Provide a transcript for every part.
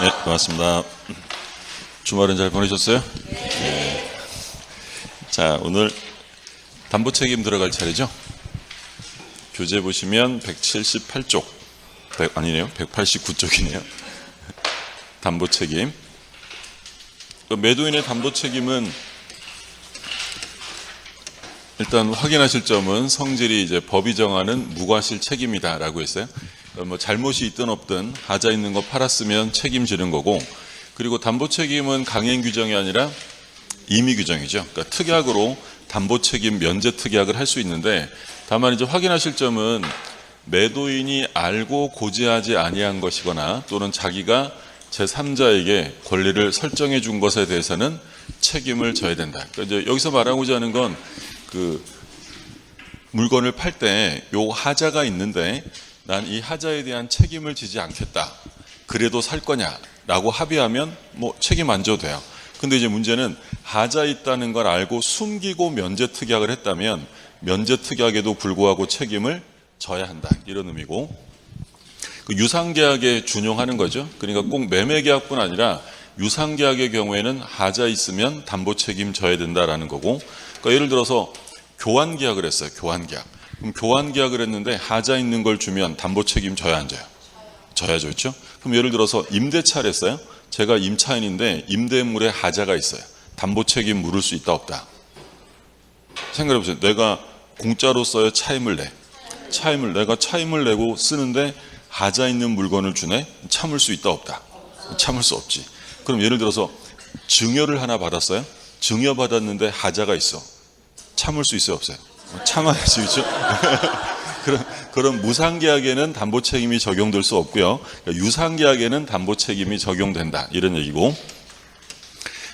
네, 고맙습니다. 주말은 잘 보내셨어요? 네. 자, 오늘 담보 책임 들어갈 차례죠? 교재 보시면 178쪽, 아니네요, 189쪽이네요. 담보 책임. 매도인의 담보 책임은 일단 확인하실 점은 성질이 이제 법이 정하는 무과실 책임이다라고 했어요. 뭐 잘못이 있든 없든 하자 있는 거 팔았으면 책임지는 거고, 그리고 담보 책임은 강행 규정이 아니라 임의 규정이죠. 그러니까 특약으로 담보 책임 면제 특약을 할 수 있는데, 다만 이제 확인하실 점은 매도인이 알고 고지하지 아니한 것이거나 또는 자기가 제3자에게 권리를 설정해 준 것에 대해서는 책임을 져야 된다. 그러니까 이제 여기서 말하고자 하는 건 그 물건을 팔 때 요 하자가 있는데 난 이 하자에 대한 책임을 지지 않겠다. 그래도 살 거냐라고 합의하면 뭐 책임 안 져도 돼요. 근데 이제 문제는 하자 있다는 걸 알고 숨기고 면제 특약을 했다면 면제 특약에도 불구하고 책임을 져야 한다. 이런 의미고, 그 유상계약에 준용하는 거죠. 그러니까 꼭 매매계약뿐 아니라 유상계약의 경우에는 하자 있으면 담보 책임 져야 된다라는 거고, 그러니까 예를 들어서 교환계약을 했어요. 교환계약. 그럼 교환계약을 했는데 하자 있는 걸 주면 담보 책임 져야 안 져요? 져야죠, 그렇죠? 그럼 예를 들어서 임대차를 했어요. 제가 임차인인데 임대물에 하자가 있어요. 담보 책임 물을 수 있다 없다? 생각해 보세요. 내가 공짜로 써요, 차임을 내? 내가 차임을 내고 쓰는데 하자 있는 물건을 주네? 참을 수 있다 없다? 참을 수 없지. 그럼 예를 들어서 증여를 하나 받았어요. 증여 받았는데 하자가 있어. 참을 수 있어요, 없어요? 참아야지, 그렇죠? 그런 무상계약에는 담보 책임이 적용될 수 없고요. 그러니까 유상계약에는 담보 책임이 적용된다, 이런 얘기고.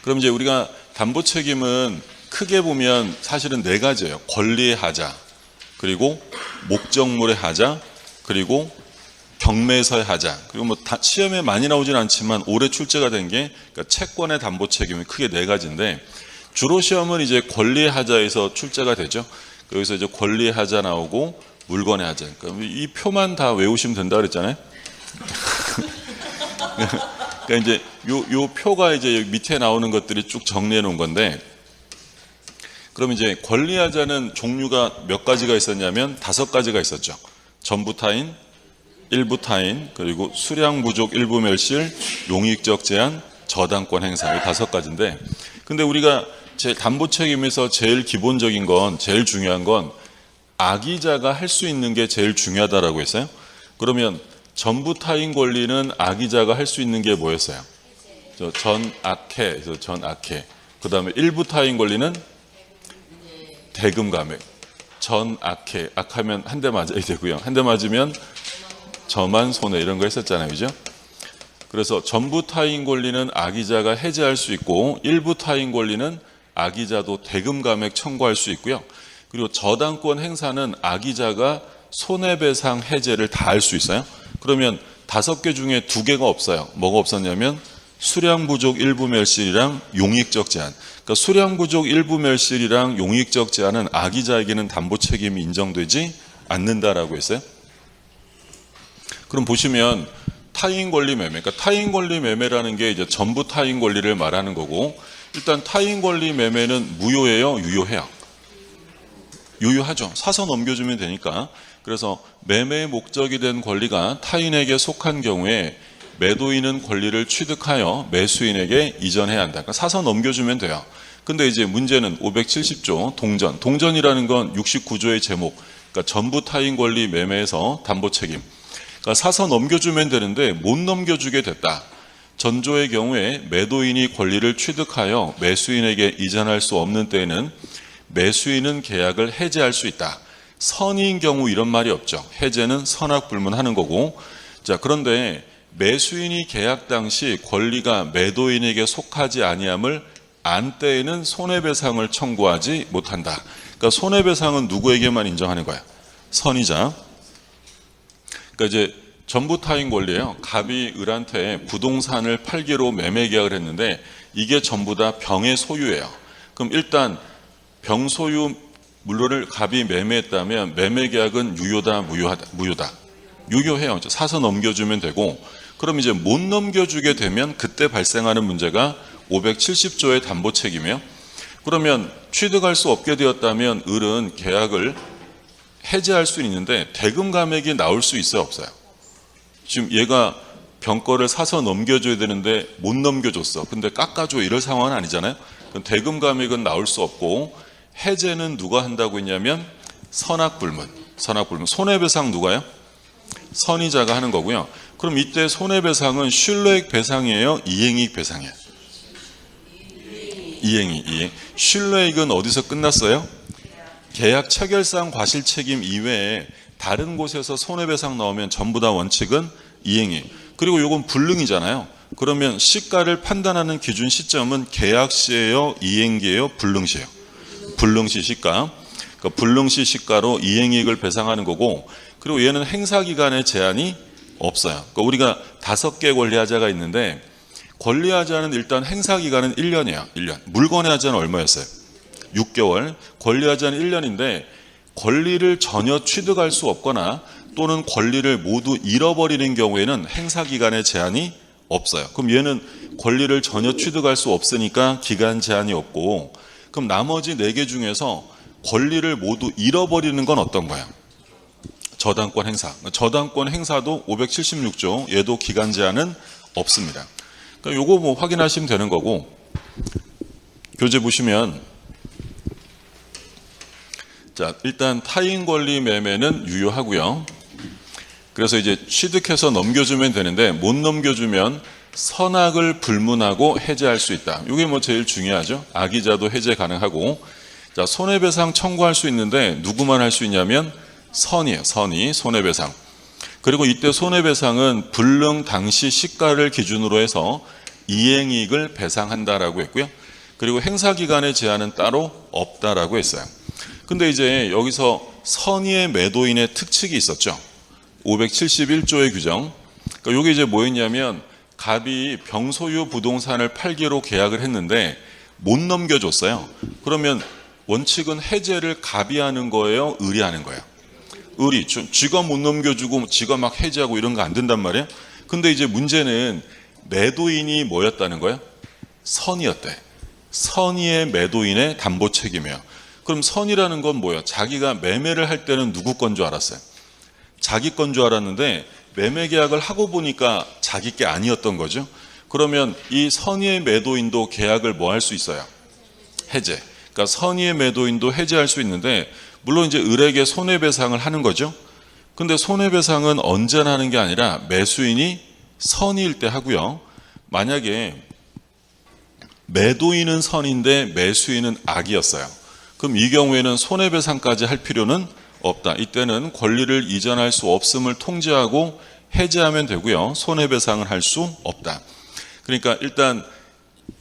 그럼 이제 우리가 담보 책임은 크게 보면 사실은 네 가지예요. 권리의 하자, 그리고 목적물의 하자, 그리고 경매에서의 하자, 그리고 뭐 시험에 많이 나오진 않지만 올해 출제가 된 게 그러니까 채권의 담보 책임이 크게 네 가지인데, 주로 시험은 이제 권리의 하자에서 출제가 되죠. 여기서 이제 권리의 하자 나오고 물건의 하자. 그러니까 이 표만 다 외우시면 된다 그랬잖아요. 그러니까 이제 요 표가 이제 여기 밑에 나오는 것들이 쭉 정리해 놓은 건데, 그럼 이제 권리 하자는 종류가 몇 가지가 있었냐면 5가지가 있었죠. 전부 타인, 일부 타인, 그리고 수량 부족 일부 멸실, 용익적 제한, 저당권 행사, 이 5가지인데, 근데 우리가 담보 책임에서 제일 기본적인 건, 제일 중요한 건 악의자가 할 수 있는 게 제일 중요하다라고 했어요. 그러면 전부 타인 권리는 악의자가 할 수 있는 게 뭐였어요? 전악해. 그 다음에 일부 타인 권리는 대금 감액. 전악해. 악하면 한 대 맞아야 되고요. 한 대 맞으면 저만 손해, 이런 거 했었잖아요, 그죠? 그래서 전부 타인 권리는 악의자가 해제할 수 있고, 일부 타인 권리는 악의자도 대금 감액 청구할 수 있고요. 그리고 저당권 행사는 악의자가 손해배상 해제를 다 할 수 있어요. 그러면 5개 중에 2개가 없어요. 뭐가 없었냐면 수량 부족 일부 멸실이랑 용익적 제한. 그러니까 수량 부족 일부 멸실이랑 용익적 제한은 악의자에게는 담보 책임이 인정되지 않는다라고 했어요. 그럼 보시면 타인 권리 매매, 그러니까 타인 권리 매매라는 게 이제 전부 타인 권리를 말하는 거고, 일단 타인 권리 매매는 무효예요, 유효해요? 유효하죠. 사서 넘겨주면 되니까. 그래서 매매의 목적이 된 권리가 타인에게 속한 경우에 매도인은 권리를 취득하여 매수인에게 이전해야 한다. 그러니까 사서 넘겨주면 돼요. 근데 이제 문제는 570조 동전이라는 건 69조의 제목, 그러니까 전부 타인 권리 매매에서 담보 책임. 그러니까 사서 넘겨주면 되는데 못 넘겨주게 됐다. 전조의 경우에 매도인이 권리를 취득하여 매수인에게 이전할 수 없는 때에는 매수인은 계약을 해제할 수 있다. 선의인 경우 이런 말이 없죠. 해제는 선악불문하는 거고. 자, 그런데 매수인이 계약 당시 권리가 매도인에게 속하지 아니함을 안 때에는 손해배상을 청구하지 못한다. 그러니까 손해배상은 누구에게만 인정하는 거야? 선의자. 그러니까 이제 전부 타인 권리예요. 갑이 을한테 부동산을 팔기로 매매 계약을 했는데 이게 전부 다 병의 소유예요. 그럼 일단 병 소유 물건을 갑이 매매했다면 매매 계약은 유효다, 무효다? 유효해요. 사서 넘겨주면 되고, 그럼 이제 못 넘겨주게 되면 그때 발생하는 문제가 570조의 담보 책임이에요. 그러면 취득할 수 없게 되었다면 을은 계약을 해제할 수 있는데 대금 감액이 나올 수 있어요, 없어요? 지금 얘가 병거를 사서 넘겨줘야 되는데 못 넘겨줬어. 근데 깎아줘 이럴 상황은 아니잖아요. 그럼 대금 감액은 나올 수 없고 해제는 누가 한다고 했냐면 선악불문. 손해배상 누가요? 선의자가 하는 거고요. 그럼 이때 손해배상은 신뢰액 배상이에요? 이행이익 배상이에요? 이행. 신뢰액은 어디서 끝났어요? 계약 체결상 과실책임 이외에 다른 곳에서 손해배상 나오면 전부 다 원칙은 이행이에요. 그리고 이건 불능이잖아요. 그러면 시가를 판단하는 기준 시점은 계약시예요? 이행기예요? 불능시예요? 불능시 시가. 그러니까 불능시 시가로 이행이익을 배상하는 거고, 그리고 얘는 행사기간에 제한이 없어요. 그러니까 우리가 5개 권리하자가 있는데 권리하자는 일단 행사기간은 1년이에요. 1년. 물건의 하자는 얼마였어요? 6개월. 권리하자는 1년인데 권리를 전혀 취득할 수 없거나 또는 권리를 모두 잃어버리는 경우에는 행사기간에 제한이 없어요. 그럼 얘는 권리를 전혀 취득할 수 없으니까 기간 제한이 없고, 그럼 나머지 4개 중에서 권리를 모두 잃어버리는 건 어떤 거예요? 저당권 행사. 저당권 행사도 576조, 얘도 기간 제한은 없습니다. 그러니까 요거 뭐 확인하시면 되는 거고, 교재 보시면 자, 일단 타인 권리 매매는 유효하고요. 그래서 이제 취득해서 넘겨주면 되는데 못 넘겨주면 선악을 불문하고 해제할 수 있다. 이게 뭐 제일 중요하죠. 악의자도 해제 가능하고. 자, 손해배상 청구할 수 있는데 누구만 할 수 있냐면 선이에요. 선의, 손해배상. 그리고 이때 손해배상은 불능 당시 시가를 기준으로 해서 이행이익을 배상한다라고 했고요. 그리고 행사기간의 제한은 따로 없다라고 했어요. 근데 이제 여기서 선의의 매도인의 특칙이 있었죠. 571조의 규정. 그러니까 이게 이제 뭐였냐면 갑이 병소유 부동산을 팔기로 계약을 했는데 못 넘겨줬어요. 그러면 원칙은 해제를 갑이 하는 거예요? 을이 하는 거예요? 을이. 쥐가 못 넘겨주고 쥐가 막 해제하고 이런 거 안 된단 말이에요. 근데 이제 문제는 매도인이 뭐였다는 거예요? 선의였대. 선의의 매도인의 담보 책임이에요. 그럼 선이라는 건 뭐예요? 자기가 매매를 할 때는 누구 건 줄 알았어요? 자기 건 줄 알았는데 매매 계약을 하고 보니까 자기 게 아니었던 거죠. 그러면 이 선의의 매도인도 계약을 뭐 할 수 있어요? 해제. 그러니까 선의의 매도인도 해제할 수 있는데 물론 이제 을에게 손해배상을 하는 거죠. 근데 손해배상은 언제나 하는 게 아니라 매수인이 선의일 때 하고요. 만약에 매도인은 선인데 매수인은 악이었어요. 그럼 이 경우에는 손해배상까지 할 필요는 없다. 이때는 권리를 이전할 수 없음을 통지하고 해제하면 되고요. 손해배상을 할 수 없다. 그러니까 일단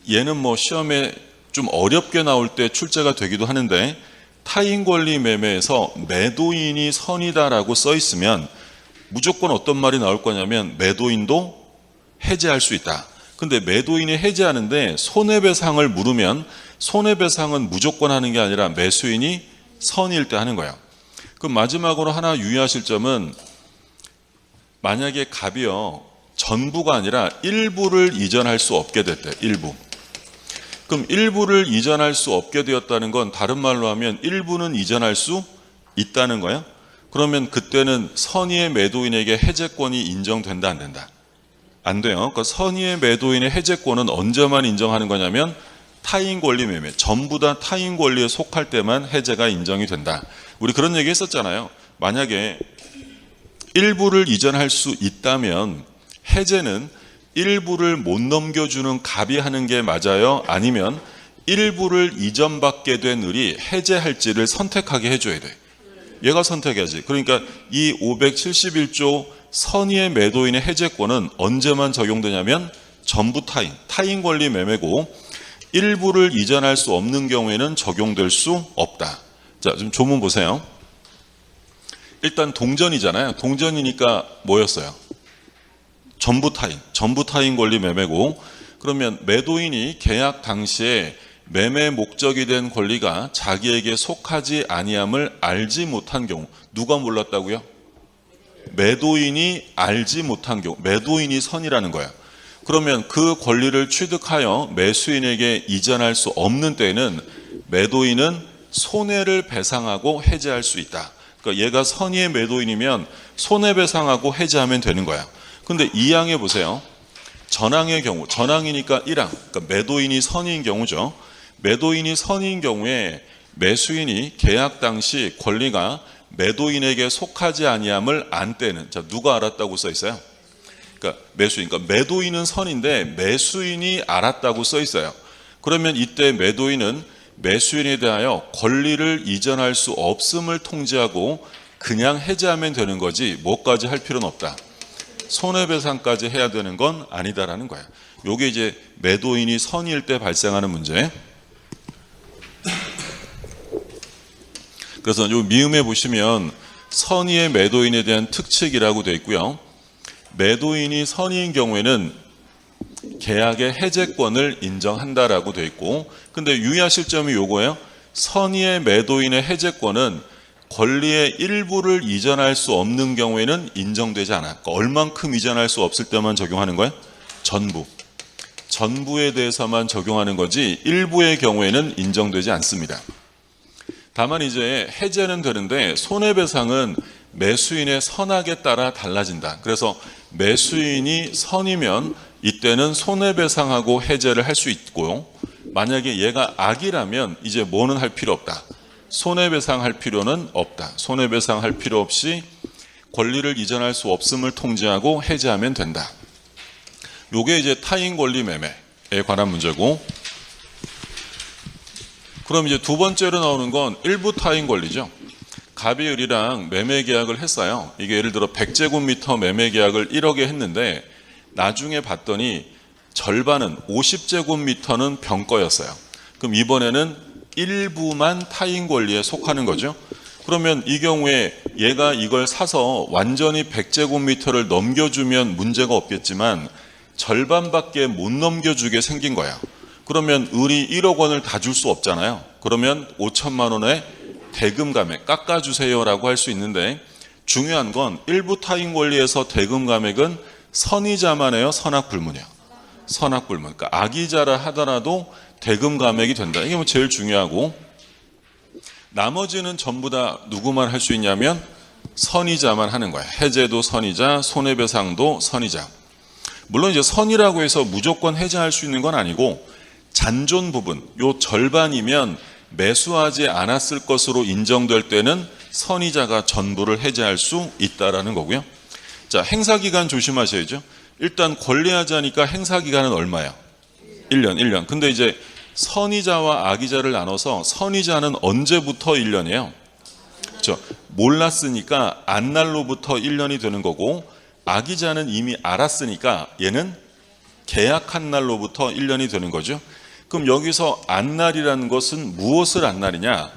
얘는 뭐 시험에 좀 어렵게 나올 때 출제가 되기도 하는데 타인 권리 매매에서 매도인이 선이다라고 써 있으면 무조건 어떤 말이 나올 거냐면 매도인도 해제할 수 있다. 근데 매도인이 해제하는데 손해배상을 물으면 손해배상은 무조건 하는 게 아니라 매수인이 선일 때 하는 거예요. 그럼 마지막으로 하나 유의하실 점은 만약에 갑이요 전부가 아니라 일부를 이전할 수 없게 됐대. 일부. 그럼 일부를 이전할 수 없게 되었다는 건 다른 말로 하면 일부는 이전할 수 있다는 거예요. 그러면 그때는 선의의 매도인에게 해제권이 인정된다 안 된다? 안 돼요. 그러니까 선의의 매도인의 해제권은 언제만 인정하는 거냐면 타인 권리 매매, 전부 다 타인 권리에 속할 때만 해제가 인정이 된다. 우리 그런 얘기 했었잖아요. 만약에 일부를 이전할 수 있다면 해제는 일부를 못 넘겨주는 갑이 하는 게 맞아요? 아니면 일부를 이전받게 된 을이 해제할지를 선택하게 해줘야 돼. 얘가 선택해야지. 그러니까 이 571조 선의의 매도인의 해제권은 언제만 적용되냐면 전부 타인 권리 매매고 일부를 이전할 수 없는 경우에는 적용될 수 없다. 자, 좀 조문 보세요. 일단 동전이잖아요. 동전이니까 뭐였어요? 전부 타인 권리 매매고, 그러면 매도인이 계약 당시에 매매 목적이 된 권리가 자기에게 속하지 아니함을 알지 못한 경우, 누가 몰랐다고요? 매도인이 알지 못한 경우, 매도인이 선이라는 거예요. 그러면 그 권리를 취득하여 매수인에게 이전할 수 없는 때에는 매도인은 손해를 배상하고 해지할 수 있다. 그러니까 얘가 선의의 매도인이면 손해배상하고 해지하면 되는 거야. 근데 2항에 보세요. 전항의 경우, 전항이니까 1항, 그러니까 매도인이 선의인 경우죠. 매도인이 선의인 경우에 매수인이 계약 당시 권리가 매도인에게 속하지 아니함을 안 때는, 자, 누가 알았다고 써 있어요? 그러니까 매수인, 그러니까 매도인은 선인데 매수인이 알았다고 써 있어요. 그러면 이때 매도인은 매수인에 대하여 권리를 이전할 수 없음을 통지하고 그냥 해지하면 되는 거지 뭐까지 할 필요는 없다. 손해배상까지 해야 되는 건 아니다라는 거예요. 요게 이제 매도인이 선의일 때 발생하는 문제. 그래서 요 미음에 보시면 선의의 매도인에 대한 특칙이라고 되어 있고요. 매도인이 선의인 경우에는 계약의 해제권을 인정한다라고 되어 있고, 근데 유의하실 점이 요거예요. 선의의 매도인의 해제권은 권리의 일부를 이전할 수 없는 경우에는 인정되지 않아. 그러니까 얼만큼 이전할 수 없을 때만 적용하는 거예요? 전부에 대해서만 적용하는 거지 일부의 경우에는 인정되지 않습니다. 다만 이제 해제는 되는데 손해배상은 매수인의 선악에 따라 달라진다. 그래서 매수인이 선이면 이때는 손해배상하고 해제를 할 수 있고요. 만약에 얘가 악이라면 이제 뭐는 할 필요 없다. 손해배상할 필요는 없다. 손해배상할 필요 없이 권리를 이전할 수 없음을 통지하고 해제하면 된다. 요게 이제 타인 권리 매매에 관한 문제고, 그럼 이제 두 번째로 나오는 건 일부 타인 권리죠. 갑이 을이랑 매매 계약을 했어요. 이게 예를 들어 100제곱미터 매매 계약을 1억에 했는데 나중에 봤더니 절반은 50제곱미터는 병거였어요. 그럼 이번에는 일부만 타인 권리에 속하는 거죠. 그러면 이 경우에 얘가 이걸 사서 완전히 100제곱미터를 넘겨주면 문제가 없겠지만 절반밖에 못 넘겨주게 생긴 거야. 그러면 을이 1억 원을 다 줄 수 없잖아요. 그러면 5천만 원의 대금 감액 깎아주세요라고 할 수 있는데, 중요한 건 일부 타인 권리에서 대금 감액은 선의자만 해요, 선악불문이요. 선악불문. 그러니까 악의자라 하더라도 대금 감액이 된다. 이게 뭐 제일 중요하고, 나머지는 전부 다 누구만 할 수 있냐면 선의자만 하는 거야. 해제도 선의자, 손해배상도 선의자. 물론 이제 선이라고 해서 무조건 해제할 수 있는 건 아니고 잔존 부분, 요 절반이면 매수하지 않았을 것으로 인정될 때는 선의자가 전부를 해제할 수 있다라는 거고요. 자, 행사기간 조심하셔야죠. 일단 권리하자니까 행사기간은 얼마야? 1년. 근데 이제 선의자와 악의자를 나눠서 선의자는 언제부터 1년이에요? 그렇죠. 몰랐으니까 안날로부터 1년이 되는 거고, 악의자는 이미 알았으니까 얘는 계약한 날로부터 1년이 되는 거죠. 그럼 여기서 안날이라는 것은 무엇을 안날이냐?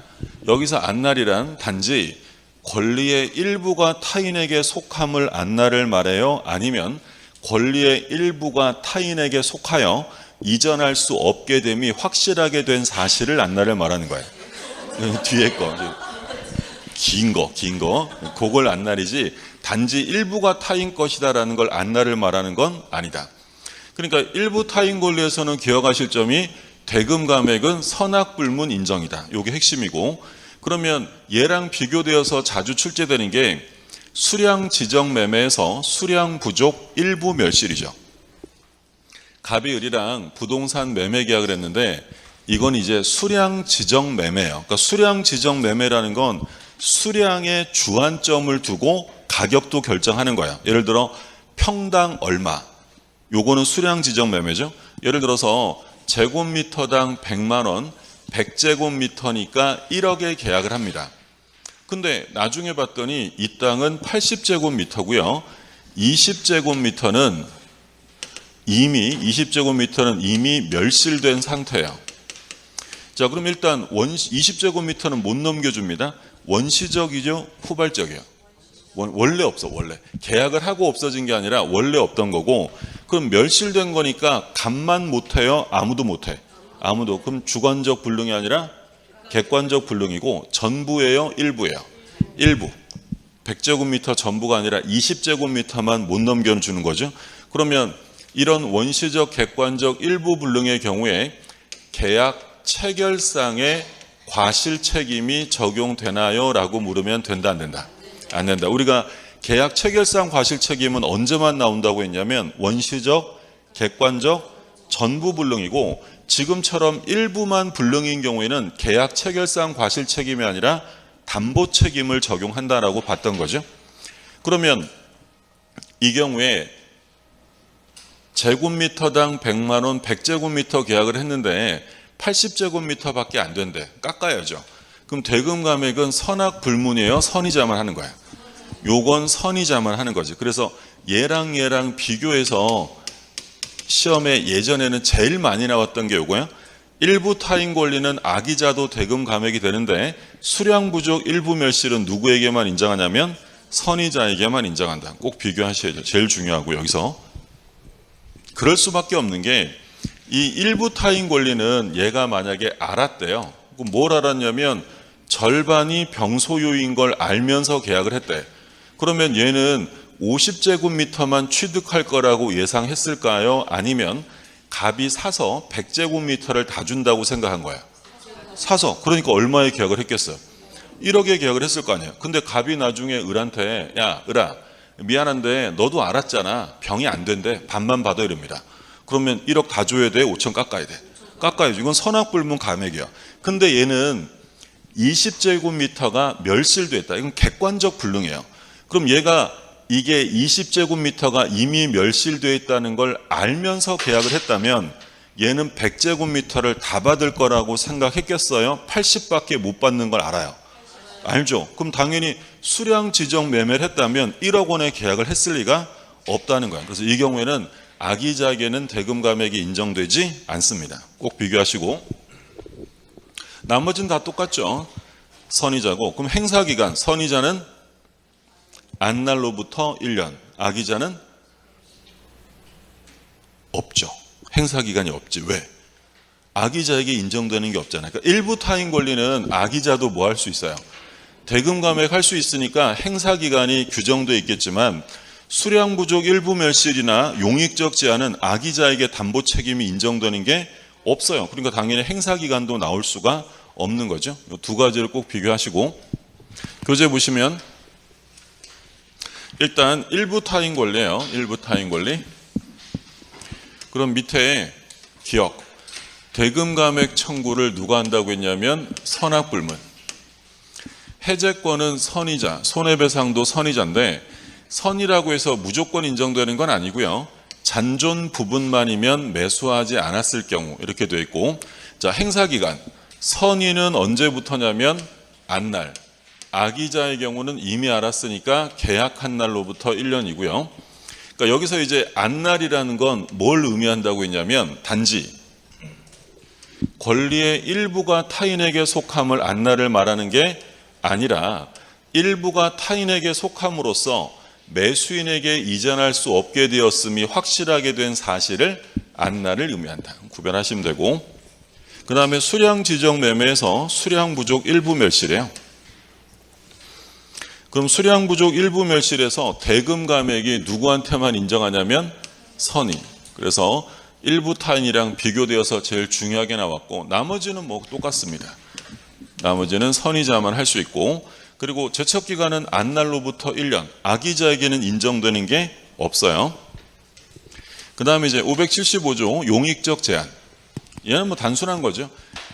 여기서 안날이란 단지 권리의 일부가 타인에게 속함을 안날을 말해요? 아니면 권리의 일부가 타인에게 속하여 이전할 수 없게 됨이 확실하게 된 사실을 안날을 말하는 거예요. 뒤에 거, 긴 거, 그걸 안날이지 단지 일부가 타인 것이다라는 걸 안날을 말하는 건 아니다. 그러니까 일부 타인 권리에서는 기억하실 점이 대금 감액은 선악불문 인정이다. 이게 핵심이고, 그러면 얘랑 비교되어서 자주 출제되는 게 수량 지정 매매에서 수량 부족 일부 멸실이죠. 갑이 을이랑 부동산 매매 계약을 했는데 이건 이제 수량 지정 매매예요. 그러니까 수량 지정 매매라는 건 수량의 주안점을 두고 가격도 결정하는 거야. 예를 들어 평당 얼마, 요거는 수량 지정 매매죠. 예를 들어서 제곱미터당 100만 원, 100제곱미터니까 1억에 계약을 합니다. 근데 나중에 봤더니 이 땅은 80제곱미터고요. 20제곱미터는 이미 멸실된 상태예요. 자, 그럼 일단 20제곱미터는 못 넘겨줍니다. 원시적이죠? 후발적이에요? 원래 없어, 원래. 계약을 하고 없어진 게 아니라 원래 없던 거고, 그럼 멸실된 거니까 값만 못해요? 아무도 못해? 아무도. 그럼 주관적 불능이 아니라 객관적 불능이고 전부예요? 일부예요? 일부. 100제곱미터 전부가 아니라 20제곱미터만 못 넘겨주는 거죠. 그러면 이런 원시적 객관적 일부 불능의 경우에 계약 체결상의 과실 책임이 적용되나요? 라고 물으면 된다, 안 된다? 안 된다. 우리가 계약 체결상 과실 책임은 언제만 나온다고 했냐면 원시적, 객관적, 전부 불능이고 지금처럼 일부만 불능인 경우에는 계약 체결상 과실 책임이 아니라 담보 책임을 적용한다라고 봤던 거죠. 그러면 이 경우에 제곱미터당 100만 원 100제곱미터 계약을 했는데 80제곱미터밖에 안 된대. 깎아야죠. 그럼 대금 감액은 선악 불문이에요? 선이자만 하는 거야? 요건 선이자만 하는 거지. 그래서 얘랑 비교해서 시험에 예전에는 제일 많이 나왔던 게 요거예요. 일부 타인 권리는 악의자도 대금 감액이 되는데 수량 부족 일부 멸실은 누구에게만 인정하냐면 선의자에게만 인정한다. 꼭 비교하셔야죠. 제일 중요하고 여기서 그럴 수밖에 없는 게 이 일부 타인 권리는 얘가 만약에 알았대요. 그럼 뭘 알았냐면 절반이 병소유인 걸 알면서 계약을 했대. 그러면 얘는 50제곱미터만 취득할 거라고 예상했을까요? 아니면 갑이 사서 100제곱미터를 다 준다고 생각한 거야. 사서. 그러니까 얼마에 계약을 했겠어요? 1억에 계약을 했을 거 아니에요. 근데 갑이 나중에 을한테 야 을아 미안한데 너도 알았잖아. 병이 안 된대. 반만 받아 이럽니다. 그러면 1억 다 줘야 돼? 5천 깎아야 돼? 깎아야지. 이건 선악불문 감액이야. 근데 얘는 20제곱미터가 멸실됐다. 이건 객관적 불능이에요. 그럼 얘가 이게 20제곱미터가 이미 멸실되어 있다는 걸 알면서 계약을 했다면 얘는 100제곱미터를 다 받을 거라고 생각했겠어요? 80밖에 못 받는 걸 알아요. 알죠? 그럼 당연히 수량 지정 매매를 했다면 1억 원의 계약을 했을 리가 없다는 거예요. 그래서 이 경우에는 악의자에게는 대금 감액이 인정되지 않습니다. 꼭 비교하시고 나머지는 다 똑같죠. 선의자고 그럼 행사기간 선의자는 안날로부터 1년 악의자는 없죠. 행사기간이 없지. 왜? 악의자에게 인정되는 게 없잖아요. 그러니까 일부 타인 권리는 악의자도 뭐 할 수 있어요? 대금 감액할 수 있으니까 행사기간이 규정되어 있겠지만 수량 부족 일부 멸실이나 용익적 제한은 악의자에게 담보 책임이 인정되는 게 없어요. 그러니까 당연히 행사기간도 나올 수가 없는 거죠. 이 두 가지를 꼭 비교하시고 교재 보시면 일단 일부 타인 권리예요. 일부 타인 권리. 그럼 밑에 기억. 대금 감액 청구를 누가 한다고 했냐면 선악불문. 해제권은 선의자, 손해배상도 선의자인데 선이라고 해서 무조건 인정되는 건 아니고요. 잔존 부분만이면 매수하지 않았을 경우 이렇게 되어 있고 자 행사기간 선의는 언제부터냐면 안날 악의자의 경우는 이미 알았으니까 계약한 날로부터 1년이고요. 그러니까 여기서 이제 안날이라는 건 뭘 의미한다고 했냐면 단지 권리의 일부가 타인에게 속함을 안날을 말하는 게 아니라 일부가 타인에게 속함으로써 매수인에게 이전할 수 없게 되었음이 확실하게 된 사실을 안날을 의미한다. 구별하시면 되고 그 다음에 수량 지정 매매에서 수량 부족 일부 멸실이에요. 그럼 수량 부족 일부 멸실에서 대금 감액이 누구한테만 인정하냐면 선의. 그래서 일부 타인이랑 비교되어서 제일 중요하게 나왔고 나머지는 뭐 똑같습니다. 나머지는 선의자만 할 수 있고 그리고 제척기간은 안날로부터 1년 악의자에게는 인정되는 게 없어요. 그 다음에 이제 575조 용익적 제한. 얘는 뭐 단순한 거죠.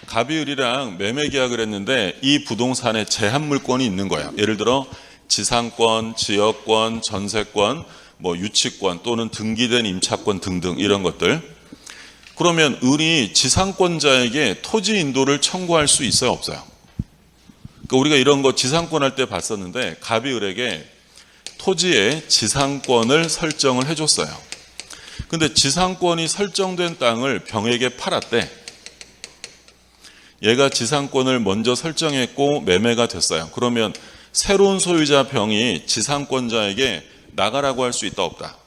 갑이 을이랑 매매 계약을 했는데 이 부동산에 제한 물권이 있는 거예요. 예를 들어 지상권, 지역권, 전세권, 뭐 유치권 또는 등기된 임차권 등등 이런 것들. 그러면 을이 지상권자에게 토지 인도를 청구할 수 있어요, 없어요? 그러니까 우리가 이런 거 지상권 할 때 봤었는데 갑이 을에게 토지의 지상권을 설정을 해줬어요. 근데 지상권이 설정된 땅을 병에게 팔았대. 얘가 지상권을 먼저 설정했고 매매가 됐어요. 그러면 새로운 소유자 병이 지상권자에게 나가라고 할 수 있다 없다?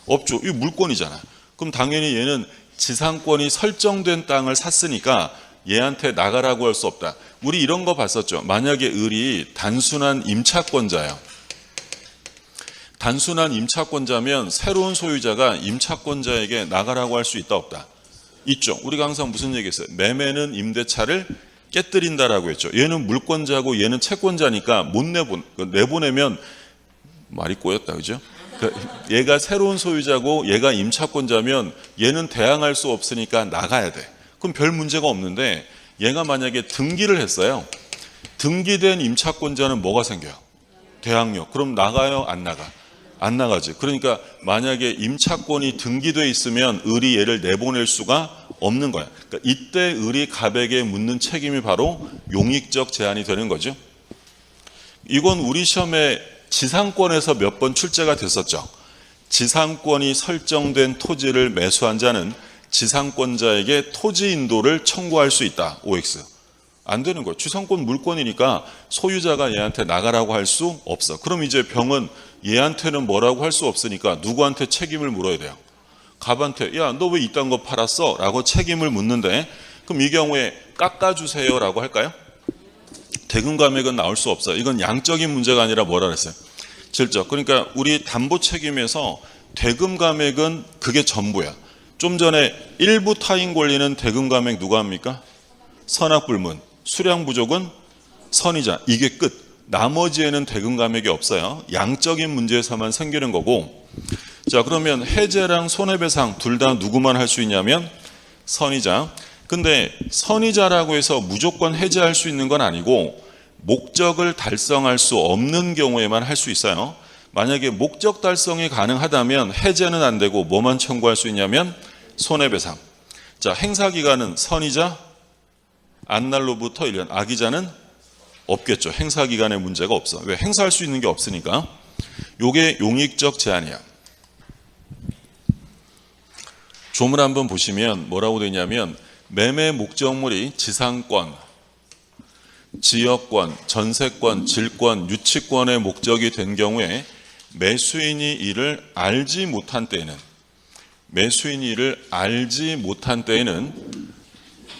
없죠. 이거 물권이잖아. 그럼 당연히 얘는 지상권이 설정된 땅을 샀으니까 얘한테 나가라고 할 수 없다. 우리 이런 거 봤었죠. 만약에 을이 단순한 임차권자예요. 단순한 임차권자면 새로운 소유자가 임차권자에게 나가라고 할 수 있다 없다? 있죠. 우리가 항상 무슨 얘기했어요? 매매는 임대차를 깨뜨린다라고 했죠. 얘는 물권자고 얘는 채권자니까 못 내보내면 말이 꼬였다, 그죠? 얘가 새로운 소유자고 얘가 임차권자면 얘는 대항할 수 없으니까 나가야 돼. 그럼 별 문제가 없는데 얘가 만약에 등기를 했어요. 등기된 임차권자는 뭐가 생겨요? 대항력. 그럼 나가요? 안 나가? 안 나가지. 그러니까 만약에 임차권이 등기돼 있으면 을이 얘를 내보낼 수가 없는 거야. 그러니까 이때 을이 갑에게 묻는 책임이 바로 용익적 제한이 되는 거죠. 이건 우리 시험에 지상권에서 몇 번 출제가 됐었죠. 지상권이 설정된 토지를 매수한 자는 지상권자에게 토지 인도를 청구할 수 있다. OX. 안 되는 거예요. 지상권 물권이니까 소유자가 얘한테 나가라고 할 수 없어. 그럼 이제 병은 얘한테는 뭐라고 할 수 없으니까 누구한테 책임을 물어야 돼요? 갑한테. 야, 너 왜 이딴 거 팔았어? 라고 책임을 묻는데 그럼 이 경우에 깎아주세요 라고 할까요? 대금 감액은 나올 수 없어요. 이건 양적인 문제가 아니라 뭐라 그랬어요? 질적. 그러니까 우리 담보 책임에서 대금 감액은 그게 전부야. 좀 전에 일부 타인 권리는 대금 감액 누가 합니까? 선악불문. 수량 부족은 선의자. 이게 끝. 나머지에는 대금 감액이 없어요. 양적인 문제에서만 생기는 거고. 자, 그러면 해제랑 손해배상 둘 다 누구만 할 수 있냐면 선의자. 근데 선의자라고 해서 무조건 해제할 수 있는 건 아니고 목적을 달성할 수 없는 경우에만 할 수 있어요. 만약에 목적 달성이 가능하다면 해제는 안 되고 뭐만 청구할 수 있냐면 손해배상. 자, 행사기간은 선의자 안날로부터 1년. 악의자는 없겠죠. 행사기간에 문제가 없어. 왜? 행사할 수 있는 게 없으니까. 요게 용익적 제한이야. 조문 한번 보시면 뭐라고 되냐면 매매 목적물이 지상권, 지역권, 전세권, 질권, 유치권의 목적이 된 경우에 매수인이 이를 알지 못한 때에는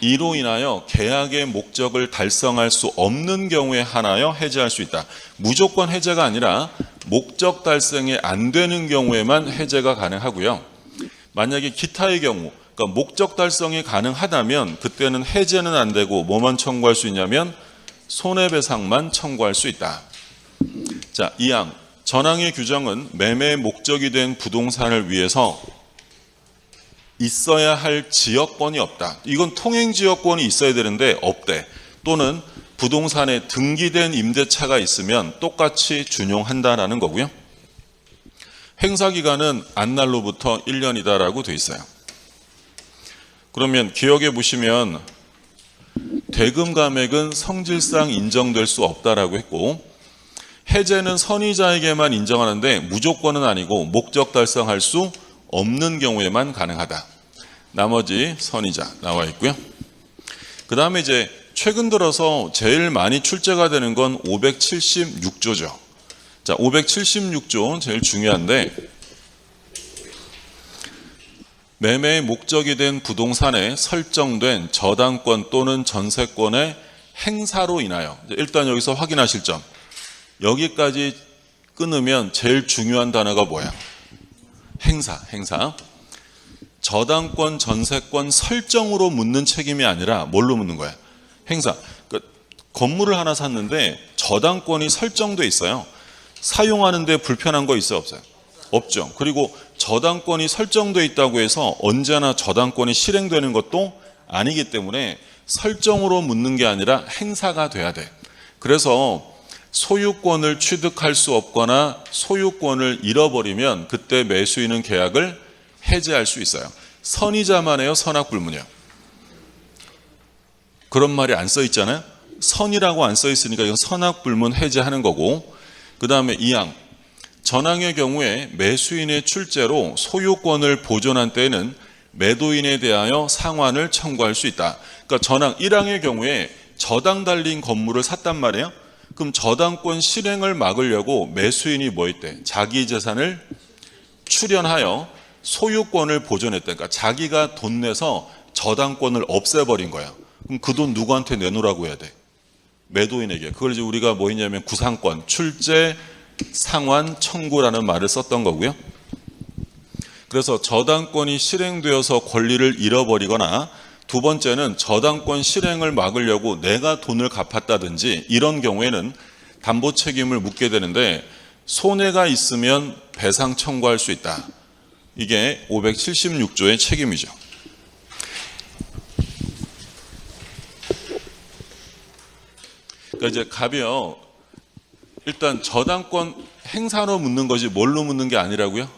이로 인하여 계약의 목적을 달성할 수 없는 경우에 한하여 해제할 수 있다. 무조건 해제가 아니라 목적 달성이 안 되는 경우에만 해제가 가능하고요. 만약에 기타의 경우, 그러니까 목적 달성이 가능하다면 그때는 해제는 안 되고 뭐만 청구할 수 있냐면 손해배상만 청구할 수 있다. 자, 2항. 전항의 규정은 매매 목적이 된 부동산을 위해서 있어야 할 지역권이 없다. 이건 통행지역권이 있어야 되는데 없대. 또는 부동산에 등기된 임대차가 있으면 똑같이 준용한다라는 거고요. 행사기간은 안날로부터 1년이다라고 돼 있어요. 그러면 기억해 보시면 대금 감액은 성질상 인정될 수 없다라고 했고 해제는 선의자에게만 인정하는데 무조건은 아니고 목적 달성할 수 없는 경우에만 가능하다. 나머지 선의자 나와 있고요. 그 다음에 이제 최근 들어서 제일 많이 출제가 되는 건 576조죠. 자, 576조 제일 중요한데 매매의 목적이 된 부동산에 설정된 저당권 또는 전세권의 행사로 인하여 일단 여기서 확인하실 점 여기까지 끊으면 제일 중요한 단어가 뭐야? 행사. 저당권, 전세권 설정으로 묻는 책임이 아니라 뭘로 묻는 거야? 행사. 그러니까 건물을 하나 샀는데 저당권이 설정돼 있어요. 사용하는데 불편한 거 있어요? 없어요? 없죠. 그리고 저당권이 설정돼 있다고 해서 언제나 저당권이 실행되는 것도 아니기 때문에 설정으로 묻는 게 아니라 행사가 돼야 돼. 그래서 소유권을 취득할 수 없거나 소유권을 잃어버리면 그때 매수인은 계약을 해제할 수 있어요. 선의자만 해요? 선악불문이요? 그런 말이 안 써 있잖아요. 선이라고 안 써 있으니까 이건 선악불문 해제하는 거고 그 다음에 2항. 전항의 경우에 매수인의 출제로 소유권을 보존한 때에는 매도인에 대하여 상환을 청구할 수 있다. 그러니까 전항 1항의 경우에 저당 달린 건물을 샀단 말이에요. 그럼 저당권 실행을 막으려고 매수인이 뭐 했대? 자기 재산을 출연하여 소유권을 보존했다. 그러니까 자기가 돈 내서 저당권을 없애버린 거야. 그럼 그 돈 누구한테 내놓으라고 해야 돼? 매도인에게. 그걸 이제 우리가 뭐 했냐면 구상권, 출제, 상환 청구라는 말을 썼던 거고요. 그래서 저당권이 실행되어서 권리를 잃어버리거나 두 번째는 저당권 실행을 막으려고 내가 돈을 갚았다든지 이런 경우에는 담보 책임을 묻게 되는데 손해가 있으면 배상 청구할 수 있다. 이게 576조의 책임이죠. 그러니까 이제 갑이요. 일단 저당권 행사로 묻는 것이 뭘로 묻는 게 아니라고요?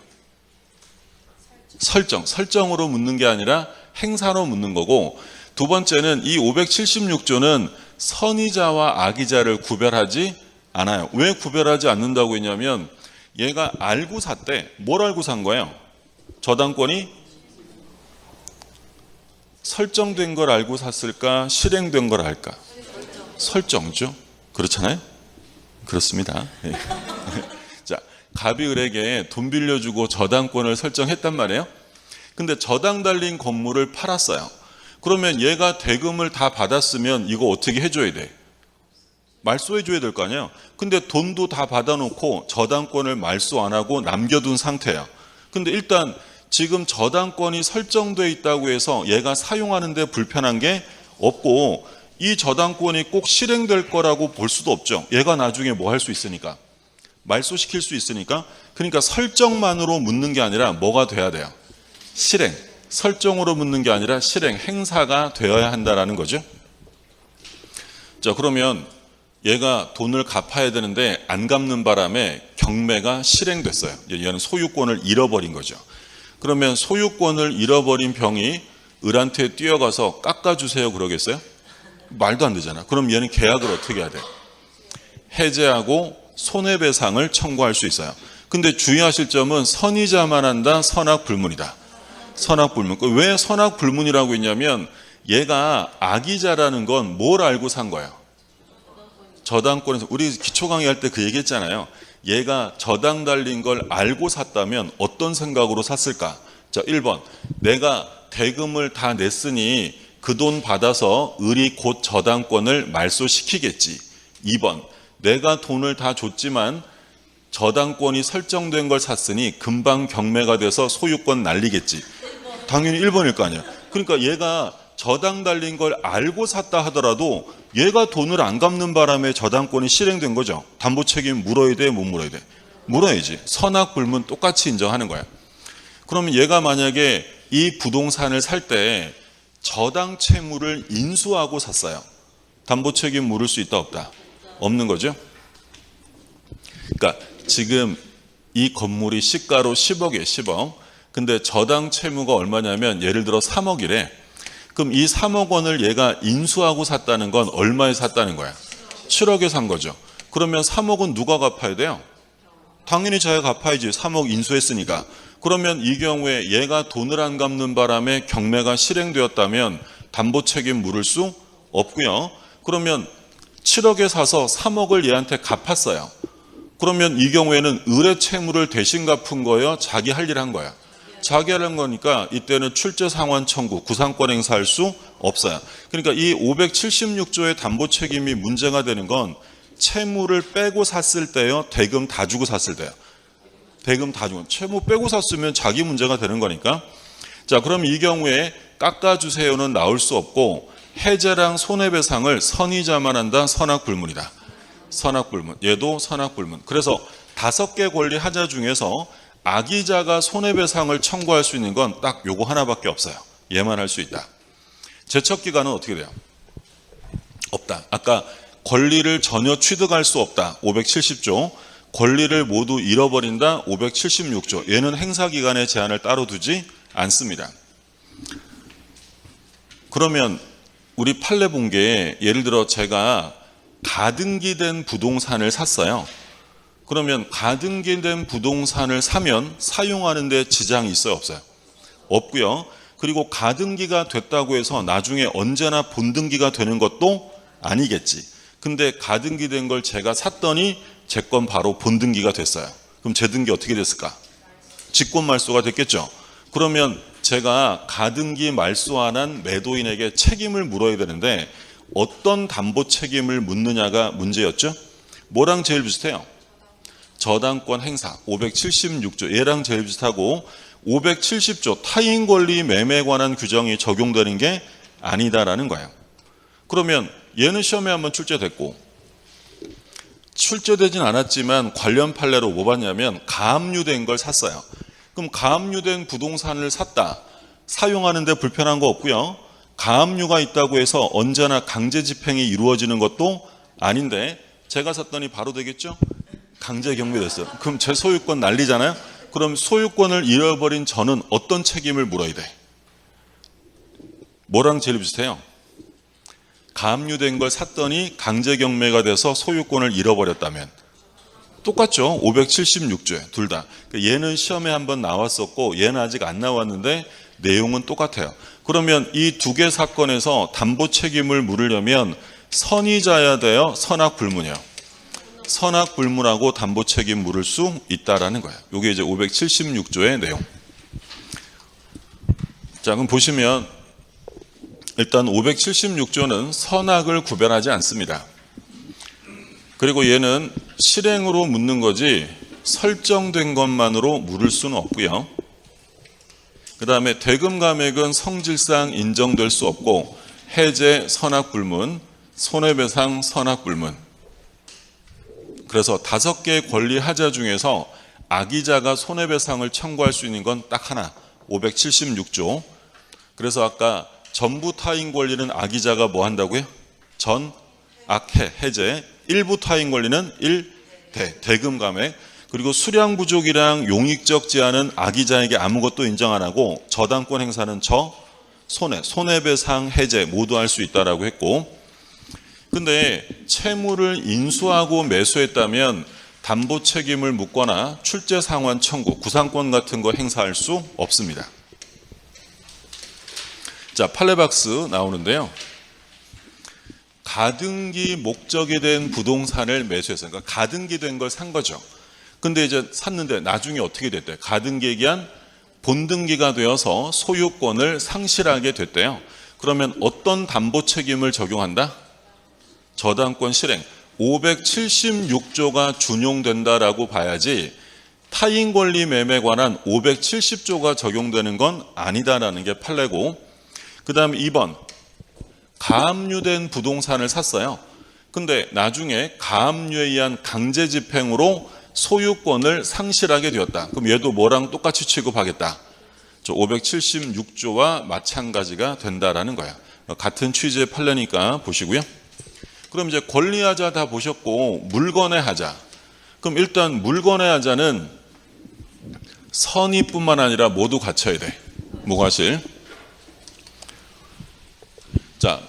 설정으로 묻는 게 아니라 행사로 묻는 거고, 두 번째는 이 576조는 선의자와 악의자를 구별하지 않아요. 왜 구별하지 않는다고 했냐면 얘가 알고 샀대. 뭘 알고 산 거예요? 저당권이 설정된 걸 알고 샀을까? 실행된 걸 알까? 설정이죠. 그렇잖아요? 그렇습니다. 자, 갑이 을에게 돈 빌려주고 저당권을 설정했단 말이에요. 근데 저당 달린 건물을 팔았어요. 그러면 얘가 대금을 다 받았으면 이거 어떻게 해줘야 돼? 말소해줘야 될 거 아니에요. 근데 돈도 다 받아놓고 저당권을 말소 안 하고 남겨둔 상태예요. 근데 일단 지금 저당권이 설정돼 있다고 해서 얘가 사용하는데 불편한 게 없고 이 저당권이 꼭 실행될 거라고 볼 수도 없죠. 얘가 나중에 뭐 할 수 있으니까. 말소시킬 수 있으니까. 그러니까 설정만으로 묻는 게 아니라 뭐가 돼야 돼요? 실행. 설정으로 묻는 게 아니라 실행, 행사가 되어야 한다라는 거죠. 자, 그러면 얘가 돈을 갚아야 되는데 안 갚는 바람에 경매가 실행됐어요. 얘는 소유권을 잃어버린 거죠. 그러면 소유권을 잃어버린 병이 을한테 뛰어가서 깎아주세요 그러겠어요? 말도 안 되잖아. 그럼 얘는 계약을 어떻게 해야 돼? 해제하고 손해배상을 청구할 수 있어요. 근데 주의하실 점은 선의자만 한다, 선악불문이다. 선악불문. 왜 선악불문이라고 했냐면 얘가 악의자라는 건 뭘 알고 산 거예요? 저당권에서. 우리 기초 강의할 때 그 얘기했잖아요. 얘가 저당 달린 걸 알고 샀다면 어떤 생각으로 샀을까? 자, 1번. 내가 대금을 다 냈으니 그 돈 받아서 을이 곧 저당권을 말소시키겠지. 2번. 내가 돈을 다 줬지만 저당권이 설정된 걸 샀으니 금방 경매가 돼서 소유권 날리겠지. 당연히 1번일 거 아니야. 그러니까 얘가 저당 달린 걸 알고 샀다 하더라도 얘가 돈을 안 갚는 바람에 저당권이 실행된 거죠. 담보 책임 물어야 돼, 못 물어야 돼? 물어야지. 선악불문 똑같이 인정하는 거야. 그러면 얘가 만약에 이 부동산을 살 때 저당 채무를 인수하고 샀어요. 담보 책임 물을 수 있다, 없다? 없는 거죠. 그러니까 지금 이 건물이 시가로 10억이에요. 10억. 근데 저당 채무가 얼마냐면 예를 들어 3억이래. 그럼 이 3억 원을 얘가 인수하고 샀다는 건 얼마에 샀다는 거야? 7억에 산 거죠. 그러면 3억은 누가 갚아야 돼요? 당연히 자기가 갚아야지. 3억 인수했으니까. 그러면 이 경우에 얘가 돈을 안 갚는 바람에 경매가 실행되었다면 담보 책임 물을 수 없고요. 그러면 7억에 사서 3억을 얘한테 갚았어요. 그러면 이 경우에는 을의 채무를 대신 갚은 거예요? 자기 할 일 한 거야? 자기 하는 거니까 이때는 출제 상환 청구, 구상권 행사할 수 없어요. 그러니까 이 576조의 담보 책임이 문제가 되는 건 채무를 빼고 샀을 때요, 대금 다 주고 샀을 때요. 대금 다 주고. 채무 빼고 샀으면 자기 문제가 되는 거니까. 자, 그럼 이 경우에 깎아주세요는 나올 수 없고 해제랑 손해배상을 선의자만 한다, 선악불문이다. 선악불문. 얘도 선악불문. 그래서 5개 권리 하자 중에서 악의자가 손해배상을 청구할 수 있는 건 딱 요거 하나밖에 없어요. 얘만 할 수 있다. 제척기간은 어떻게 돼요? 없다. 아까 권리를 전혀 취득할 수 없다. 570조. 권리를 모두 잃어버린다. 576조. 얘는 행사기간의 제한을 따로 두지 않습니다. 그러면 우리 판례 본 게 예를 들어 제가 가등기된 부동산을 샀어요. 그러면 가등기된 부동산을 사면 사용하는 데 지장이 있어요, 없어요? 없고요. 그리고 가등기가 됐다고 해서 나중에 언제나 본등기가 되는 것도 아니겠지. 근데 가등기된 걸 제가 샀더니 제 건 바로 본등기가 됐어요. 그럼 제 등기 어떻게 됐을까? 직권말소가 됐겠죠. 그러면 제가 가등기 말소 안 한 매도인에게 책임을 물어야 되는데 어떤 담보 책임을 묻느냐가 문제였죠. 뭐랑 제일 비슷해요? 저당권 행사 576조 얘랑 제일 비슷하고 570조 타인 권리 매매에 관한 규정이 적용되는 게 아니다라는 거예요. 그러면 얘는 시험에 한번 출제됐고 출제되진 않았지만 관련 판례로 뭐 봤냐면 가압류된 걸 샀어요. 그럼 가압류된 부동산을 샀다. 사용하는데 불편한 거 없고요. 가압류가 있다고 해서 언제나 강제 집행이 이루어지는 것도 아닌데 제가 샀더니 바로 되겠죠? 강제 경매됐어요. 그럼 제 소유권 날리잖아요. 그럼 소유권을 잃어버린 저는 어떤 책임을 물어야 돼? 뭐랑 제일 비슷해요? 가압류된 걸 샀더니 강제 경매가 돼서 소유권을 잃어버렸다면 똑같죠. 576조에 둘 다. 얘는 시험에 한번 나왔었고 얘는 아직 안 나왔는데 내용은 똑같아요. 그러면 이 두 개 사건에서 담보 책임을 물으려면 선의자야 돼요? 선악불문이요? 선악불문하고 담보 책임 물을 수 있다라는 거예요. 이게 이제 576조의 내용. 자, 그럼 보시면 일단 576조는 선악을 구별하지 않습니다. 그리고 얘는 실행으로 묻는 거지 설정된 것만으로 물을 수는 없고요. 그 다음에 대금 감액은 성질상 인정될 수 없고 해제 선악불문, 손해배상 선악불문. 그래서 5개의 권리 하자 중에서 악의자가 손해배상을 청구할 수 있는 건 딱 하나, 576조. 그래서 아까 전부 타인 권리는 악의자가 뭐 한다고요? 전, 악해, 해제. 일부 타인 권리는 대금 감액. 그리고 수량 부족이랑 용익적 제한은 악의자에게 아무것도 인정 안 하고 저당권 행사는 손해배상 해제 모두 할 수 있다라고 했고, 근데 채무를 인수하고 매수했다면 담보 책임을 묻거나 출제 상환 청구, 구상권 같은 거 행사할 수 없습니다. 자, 판례박스 나오는데요. 가등기 목적이 된 부동산을 매수했어요. 그러니까 가등기 된 걸 산 거죠. 근데 이제 샀는데 나중에 어떻게 됐대요? 가등기에 기한 본등기가 되어서 소유권을 상실하게 됐대요. 그러면 어떤 담보 책임을 적용한다? 저당권 실행 576조가 준용된다라고 봐야지 타인 권리 매매에 관한 570조가 적용되는 건 아니다라는 게 판례고, 그 다음에 2번 가압류된 부동산을 샀어요. 근데 나중에 가압류에 의한 강제 집행으로 소유권을 상실하게 되었다. 그럼 얘도 뭐랑 똑같이 취급하겠다? 저 576조와 마찬가지가 된다라는 거야. 같은 취지의 판례니까 보시고요. 그럼 이제 권리하자 다 보셨고 물건의 하자. 그럼 일단 물건의 하자는 선의뿐만 아니라 모두 갖춰야 돼. 무과실. 자,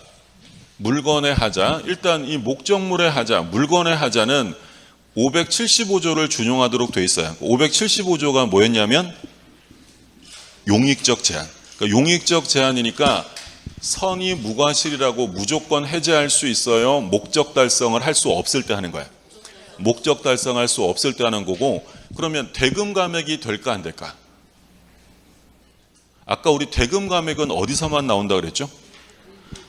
물건의 하자. 일단 이 목적물의 하자, 물건의 하자는 575조를 준용하도록 돼 있어요. 575조가 뭐였냐면 용익적 제한. 그러니까 용익적 제한이니까 선의 무과실이라고 무조건 해제할 수 있어요? 목적 달성을 할 수 없을 때 하는 거야. 목적 달성할 수 없을 때 하는 거고, 그러면 대금 감액이 될까 안 될까? 아까 우리 대금 감액은 어디서만 나온다 그랬죠?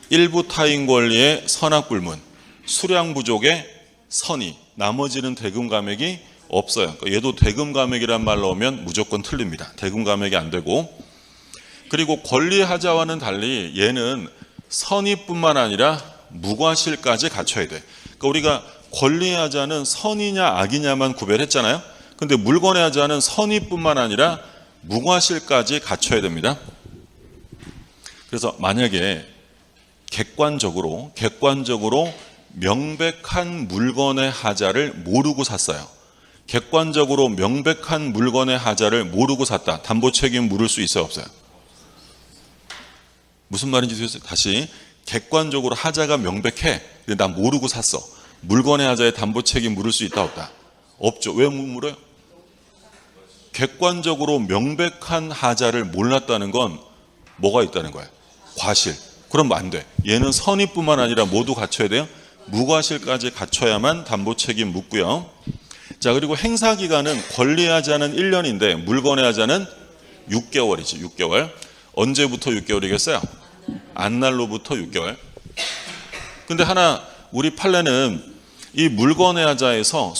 일부 타인 권리의 선악불문, 수량 부족의 선의, 나머지는 대금 감액이 없어요. 그러니까 얘도 대금 감액이란 말 나오면 무조건 틀립니다. 대금 감액이 안 되고, 그리고 권리하자와는 달리 얘는 선의뿐만 아니라 무과실까지 갖춰야 돼. 그러니까 우리가 권리하자는 선의냐 악이냐만 구별했잖아요. 근데 물건의 하자는 선의뿐만 아니라 무과실까지 갖춰야 됩니다. 그래서 만약에 객관적으로 명백한 물건의 하자를 모르고 샀어요. 객관적으로 명백한 물건의 하자를 모르고 샀다. 담보 책임 물을 수 있어요, 없어요? 무슨 말인지 되셨어요? 다시. 객관적으로 하자가 명백해. 근데 나 모르고 샀어. 물건의 하자에 담보 책임 물을 수 있다, 없다? 없죠. 왜 못 물어요? 객관적으로 명백한 하자를 몰랐다는 건 뭐가 있다는 거야? 과실. 그럼 안 돼. 얘는 선의뿐만 아니라 모두 갖춰야 돼요. 무과실까지 갖춰야만 담보 책임 묻고요. 자, 그리고 행사 기간은 권리하자는 1년인데 물건의 하자는 6개월이지. 6개월. 언제부터 6개월이겠어요? 안날로부터 6개월. 근데 하나 우리 판례는 이 물건의 하자에서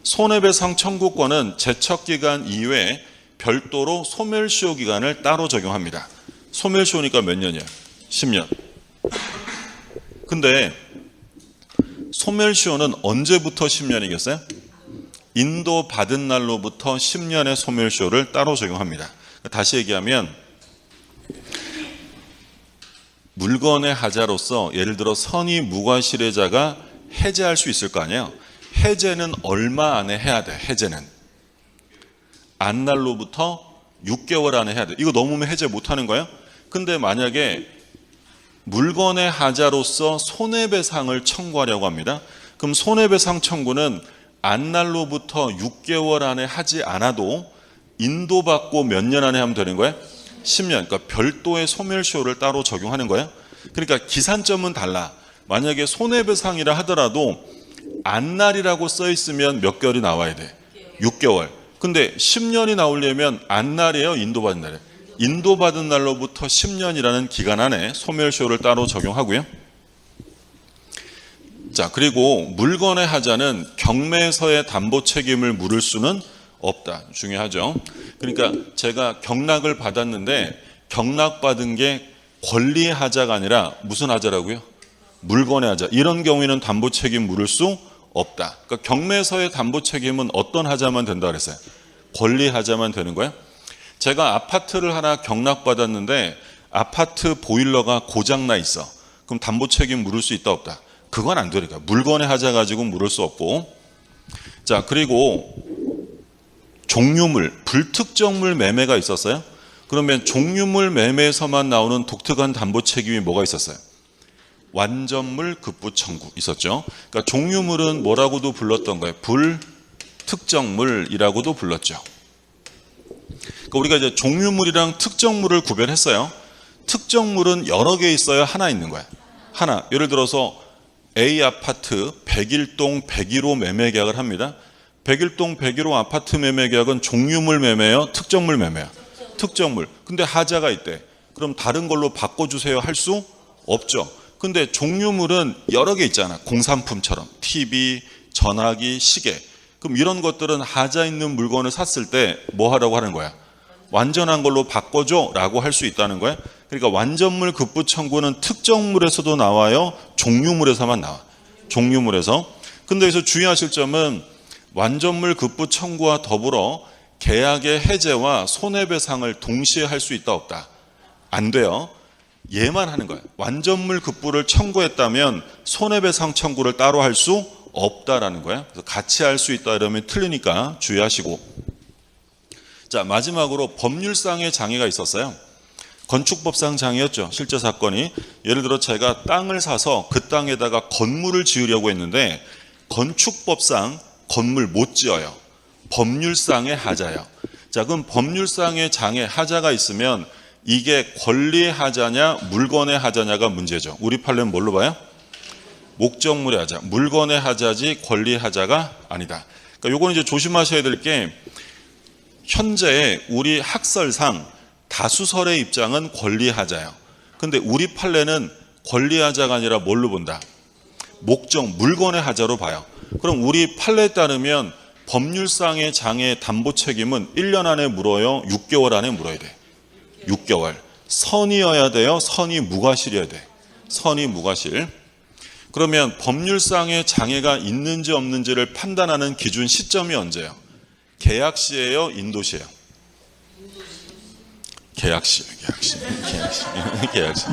손해배상 청구권은 제척기간 이외에 별도로 소멸시효 기간을 따로 적용합니다. 소멸시효니까 몇 년이야? 10년. 근데 소멸시효는 언제부터 10년이겠어요? 인도받은 날로부터 10년의 소멸시효를 따로 적용합니다. 다시 얘기하면 물건의 하자로서 예를 들어 선의 무과실의자가 해제할 수 있을 거 아니에요. 해제는 얼마 안에 해야 돼. 해제는 안날로부터 6개월 안에 해야 돼. 이거 넘으면 해제 못하는 거예요. 근데 만약에 물건의 하자로서 손해배상을 청구하려고 합니다. 그럼 손해배상 청구는 안날로부터 6개월 안에 하지 않아도 인도받고 몇 년 안에 하면 되는 거예요? 10년. 그러니까 별도의 소멸시효를 따로 적용하는 거예요. 그러니까 기산점은 달라. 만약에 손해배상이라 하더라도 안날이라고 써 있으면 몇 개월이 나와야 돼? 6개월. 근데 10년이 나오려면 안날이에요? 인도받은 날이에요? 인도받은 날로부터 10년이라는 기간 안에 소멸시효를 따로 적용하고요. 자, 그리고 물건의 하자는 경매에서의 담보 책임을 물을 수는 없다. 중요하죠. 그러니까 제가 경락을 받았는데 경락받은 게 권리의 하자가 아니라 무슨 하자라고요? 물건의 하자. 이런 경우에는 담보 책임 물을 수 없다. 그러니까 경매에서의 담보 책임은 어떤 하자만 된다 그랬어요? 권리 하자만 되는 거예요. 제가 아파트를 하나 경락받았는데 아파트 보일러가 고장나 있어. 그럼 담보 책임 물을 수 있다 없다? 그건 안 되니까. 물건의 하자 가지고 물을 수 없고. 자, 그리고 종류물, 불특정물 매매가 있었어요. 그러면 종류물 매매에서만 나오는 독특한 담보 책임이 뭐가 있었어요? 완전물 급부 청구 있었죠. 그러니까 종류물은 뭐라고도 불렀던 거예요? 불특정물이라고도 불렀죠. 그러니까 우리가 이제 종류물이랑 특정물을 구별했어요. 특정물은 여러 개 있어요? 하나 있는 거야? 하나. 예를 들어서 A 아파트 101동 101호 매매 계약을 합니다. 101동 101호 아파트 매매 계약은 종류물 매매예요? 특정물 매매야? 특정물. 근데 하자가 있대. 그럼 다른 걸로 바꿔주세요 할 수 없죠. 근데 종류물은 여러 개 있잖아. 공산품처럼 TV, 전화기, 시계. 그럼 이런 것들은 하자 있는 물건을 샀을 때 뭐 하라고 하는 거야? 완전한 걸로 바꿔줘 라고 할 수 있다는 거야. 그러니까 완전물 급부 청구는 특정물에서도 나와요? 종류물에서만 나와. 종류물에서. 근데 여기서 주의하실 점은 완전물 급부 청구와 더불어 계약의 해제와 손해배상을 동시에 할 수 있다 없다? 안 돼요. 얘만 하는 거예요. 완전물 급부를 청구했다면 손해배상 청구를 따로 할 수 없다라는 거예요. 그래서 같이 할 수 있다 이러면 틀리니까 주의하시고. 자, 마지막으로 법률상의 장애가 있었어요. 건축법상 장애였죠. 실제 사건이. 예를 들어 제가 땅을 사서 그 땅에다가 건물을 지으려고 했는데 건축법상 건물 못 지어요. 법률상의 하자예요. 자, 그럼 법률상의 장애 하자가 있으면 이게 권리의 하자냐 물건의 하자냐가 문제죠. 우리 판례는 뭘로 봐요? 목적물의 하자. 물건의 하자지 권리의 하자가 아니다. 그러니까 요거는 이제 조심하셔야 될 게 현재 우리 학설상 다수설의 입장은 권리의 하자예요. 근데 우리 판례는 권리의 하자가 아니라 뭘로 본다? 목적 물건의 하자로 봐요. 그럼 우리 판례에 따르면 법률상의 장애 담보 책임은 1년 안에 물어요? 6개월 안에 물어야 돼? 6개월. 선의여야 돼요? 선의 무과실이어야 돼? 선의 무과실. 그러면 법률상의 장애가 있는지 없는지를 판단하는 기준 시점이 언제예요? 계약시예요? 인도시예요? 계약시. 계약시.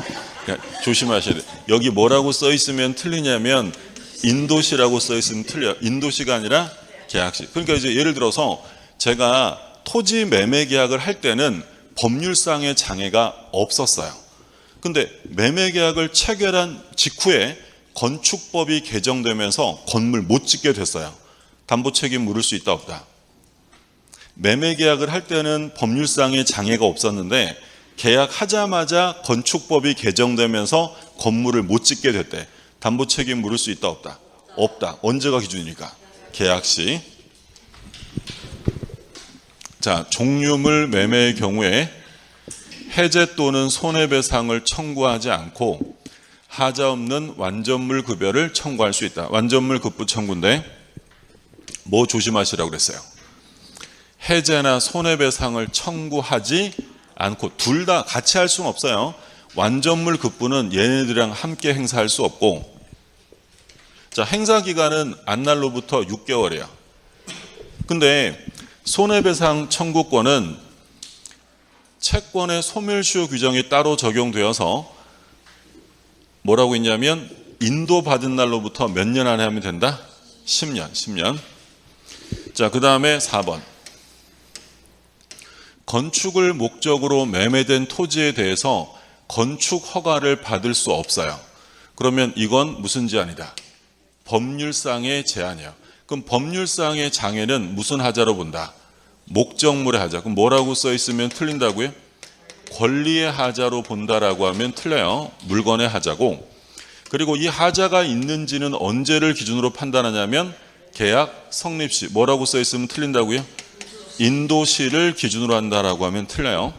그러니까 조심하셔야 돼요. 여기 뭐라고 써 있으면 틀리냐면 인도시라고 써 있으면 틀려요. 인도시가 아니라 계약시. 그러니까 이제 예를 들어서 제가 토지 매매 계약을 할 때는 법률상의 장애가 없었어요. 근데 매매 계약을 체결한 직후에 건축법이 개정되면서 건물 못 짓게 됐어요. 담보 책임 물을 수 있다 없다? 매매 계약을 할 때는 법률상의 장애가 없었는데 계약하자마자 건축법이 개정되면서 건물을 못 짓게 됐대. 담보 책임 물을 수 있다 없다? 없다. 언제가 기준이니까? 계약시. 자, 종류물 매매의 경우에 해제 또는 손해배상을 청구하지 않고 하자 없는 완전물 급여를 청구할 수 있다. 완전물 급부 청구인데 뭐 조심하시라고 그랬어요? 해제나 손해배상을 청구하지 않고, 둘 다 같이 할 수는 없어요. 완전물 급부는 얘네들이랑 함께 행사할 수 없고, 자, 행사 기간은 안날로부터 6개월이에요. 근데 손해배상 청구권은 채권의 소멸시효 규정이 따로 적용되어서 뭐라고 했냐면, 인도받은 날로부터 몇 년 안에 하면 된다? 10년. 자, 그 다음에 4번. 건축을 목적으로 매매된 토지에 대해서 건축 허가를 받을 수 없어요. 그러면 이건 무슨 제한이다? 법률상의 제한이에요. 그럼 법률상의 장애는 무슨 하자로 본다? 목적물의 하자. 그럼 뭐라고 써 있으면 틀린다고요? 권리의 하자로 본다라고 하면 틀려요. 물건의 하자고. 그리고 이 하자가 있는지는 언제를 기준으로 판단하냐면 계약 성립시. 뭐라고 써 있으면 틀린다고요? 인도시를 기준으로 한다라고 하면 틀려요.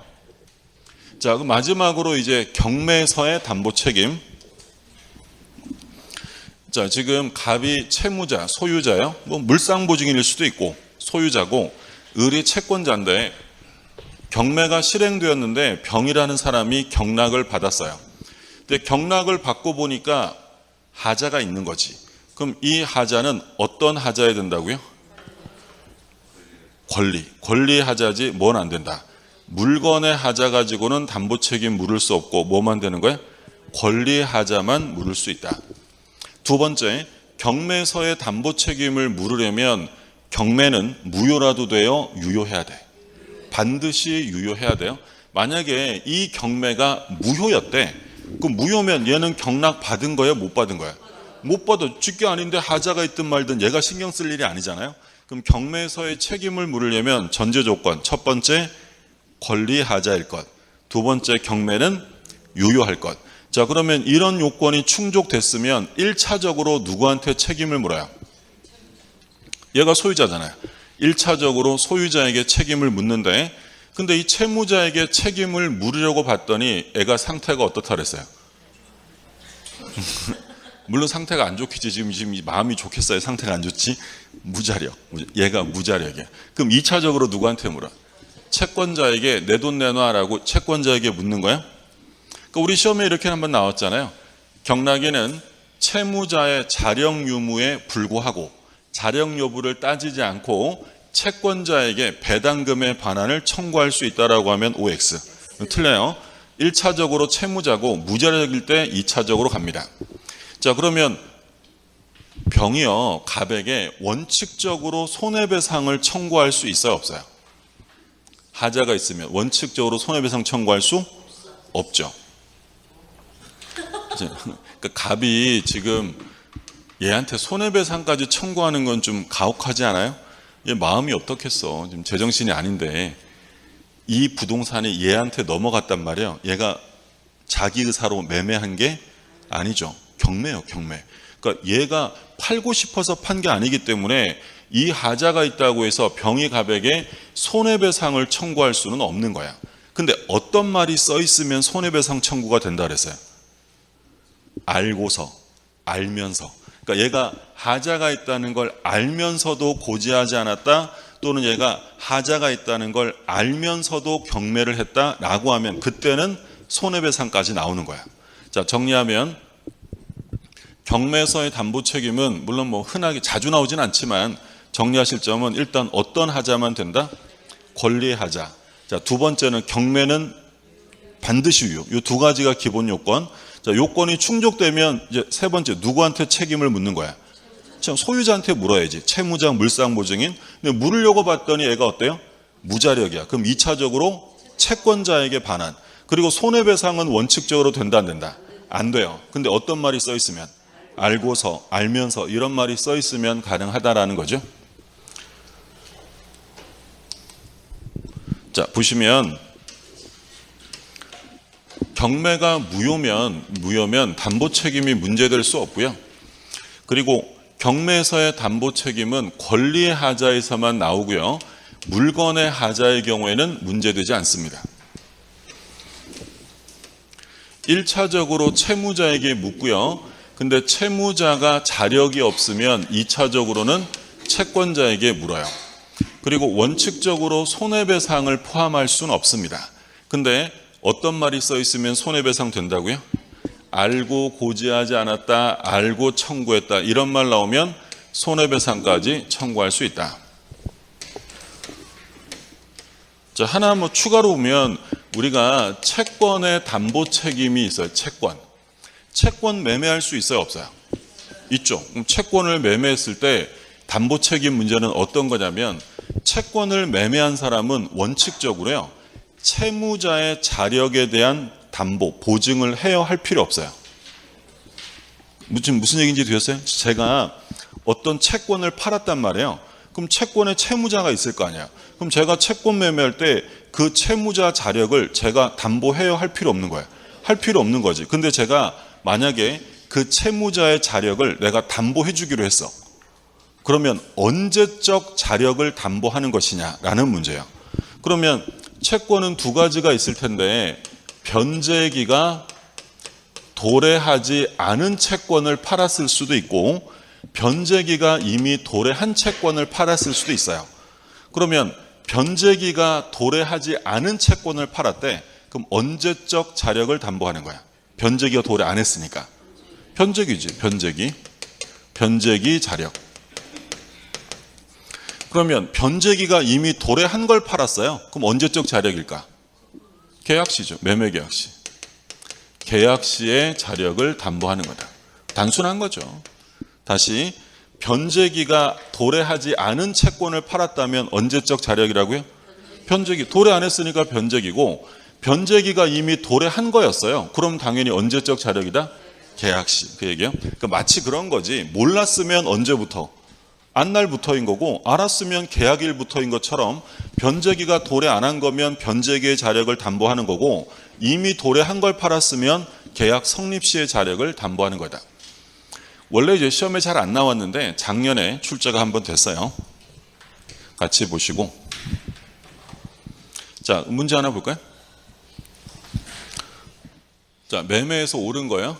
자, 그럼 마지막으로 이제 경매서의 담보 책임. 자, 지금 갑이 채무자, 소유자요. 뭐 물상보증인일 수도 있고 소유자고, 을이 채권자인데 경매가 실행되었는데 병이라는 사람이 경락을 받았어요. 근데 경락을 받고 보니까 하자가 있는 거지. 그럼 이 하자는 어떤 하자에 된다고요? 권리 하자지 뭔 안 된다. 물건의 하자 가지고는 담보 책임 물을 수 없고 뭐만 되는 거야? 권리 하자만 물을 수 있다. 두 번째, 경매서의 담보 책임을 물으려면 경매는 무효라도 되어 유효해야 돼. 반드시 유효해야 돼요. 만약에 이 경매가 무효였대. 그럼 무효면 얘는 경락 받은 거야, 못 받은 거야? 못 받아. 쥐게 아닌데 하자가 있든 말든 얘가 신경 쓸 일이 아니잖아요. 그럼 경매서의 책임을 물으려면 전제 조건, 첫 번째 권리 하자일 것, 두 번째 경매는 유효할 것. 자, 그러면 이런 요건이 충족됐으면 1차적으로 누구한테 책임을 물어요? 얘가 소유자잖아요. 1차적으로 소유자에게 책임을 묻는데, 근데 이 채무자에게 책임을 물으려고 봤더니 애가 상태가 어떻다 그랬어요? 물론 상태가 안 좋겠지. 지금 마음이 좋겠어요? 상태가 안 좋지? 무자력. 얘가 무자력이야. 그럼 2차적으로 누구한테 물어? 채권자에게 내 돈 내놔라고 채권자에게 묻는 거야? 그러니까 우리 시험에 이렇게 한번 나왔잖아요. 경락에는 채무자의 자력 유무에 불구하고 자력 여부를 따지지 않고 채권자에게 배당금의 반환을 청구할 수 있다라고 하면 OX. 틀려요. 1차적으로 채무자고 무자력일 때 2차적으로 갑니다. 자, 그러면 병이요, 갑에게 원칙적으로 손해배상을 청구할 수 있어요, 없어요? 하자가 있으면 원칙적으로 손해배상 청구할 수 없죠. 그러니까 갑이 지금 얘한테 손해배상까지 청구하는 건 좀 가혹하지 않아요? 얘 마음이 어떻겠어. 지금 제정신이 아닌데 이 부동산이 얘한테 넘어갔단 말이에요. 얘가 자기 의사로 매매한 게 아니죠. 경매요, 경매. 그러니까 얘가 팔고 싶어서 판 게 아니기 때문에 이 하자가 있다고 해서 병이 갑에게 손해배상을 청구할 수는 없는 거야. 근데 어떤 말이 써 있으면 손해배상 청구가 된다 그랬어요? 알고서, 알면서. 그러니까 얘가 하자가 있다는 걸 알면서도 고지하지 않았다, 또는 얘가 하자가 있다는 걸 알면서도 경매를 했다라고 하면 그때는 손해배상까지 나오는 거야. 자, 정리하면 경매서의 담보 책임은 물론 뭐 흔하게 자주 나오진 않지만 정리하실 점은 일단 어떤 하자만 된다? 권리의 하자. 자, 두 번째는 경매는 반드시 유효. 이 두 가지가 기본 요건. 자, 요건이 충족되면 이제 세 번째 누구한테 책임을 묻는 거야? 소유자한테 물어야지. 채무자, 물상보증인. 근데 물으려고 봤더니 애가 어때요? 무자력이야. 그럼 2차적으로 채권자에게 반환. 그리고 손해배상은 원칙적으로 된다 안 된다? 안 돼요. 근데 어떤 말이 써 있으면? 알고서, 알면서 이런 말이 써 있으면 가능하다라는 거죠. 자, 보시면 경매가 무효면 담보 책임이 문제될 수 없고요. 그리고 경매에서의 담보 책임은 권리의 하자에서만 나오고요. 물건의 하자의 경우에는 문제되지 않습니다. 1차적으로 채무자에게 묻고요. 근데 채무자가 자력이 없으면 2차적으로는 채권자에게 물어요. 그리고 원칙적으로 손해배상을 포함할 수는 없습니다. 근데 어떤 말이 써 있으면 손해배상 된다고요? 알고 고지하지 않았다, 알고 청구했다, 이런 말 나오면 손해배상까지 청구할 수 있다. 자, 하나 추가로 보면 우리가 채권의 담보 책임이 있어요. 채권 매매할 수 있어요, 없어요? 있죠. 그럼 채권을 매매했을 때 담보 책임 문제는 어떤 거냐면, 채권을 매매한 사람은 원칙적으로요, 채무자의 자력에 대한 담보, 보증을 해야 할 필요 없어요. 무슨 얘기인지 되셨어요? 제가 어떤 채권을 팔았단 말이에요. 그럼 채권에 채무자가 있을 거 아니야. 그럼 제가 채권 매매할 때 그 채무자 자력을 제가 담보해야 할 필요 없는 거예요. 할 필요 없는 거지. 근데 제가 만약에 그 채무자의 자력을 내가 담보해 주기로 했어. 그러면 언제적 자력을 담보하는 것이냐라는 문제예요. 그러면 채권은 두 가지가 있을 텐데, 변제기가 도래하지 않은 채권을 팔았을 수도 있고, 변제기가 이미 도래한 채권을 팔았을 수도 있어요. 그러면 변제기가 도래하지 않은 채권을 팔았대. 그럼 언제적 자력을 담보하는 거야? 변제기가 도래 안 했으니까. 변제기지, 변제기 자력. 그러면 변제기가 이미 도래한 걸 팔았어요. 그럼 언제적 자력일까? 계약시죠. 매매계약시. 계약시의 자력을 담보하는 거다. 단순한 거죠. 다시, 변제기가 도래하지 않은 채권을 팔았다면 언제적 자력이라고요? 변제기. 도래 안 했으니까 변제기고, 변제기가 이미 도래한 거였어요. 그럼 당연히 언제적 자력이다? 계약시. 그 얘기예요. 그러니까 마치 그런 거지. 몰랐으면 언제부터? 안날부터인 거고, 알았으면 계약일부터인 것처럼, 변제기가 도래 안 한 거면 변제기의 자력을 담보하는 거고, 이미 도래한 걸 팔았으면 계약 성립 시의 자력을 담보하는 거다. 원래 이제 시험에 잘 안 나왔는데 작년에 출제가 한번 됐어요. 같이 보시고. 자, 문제 하나 볼까요? 자, 매매에서 옳은 거예요.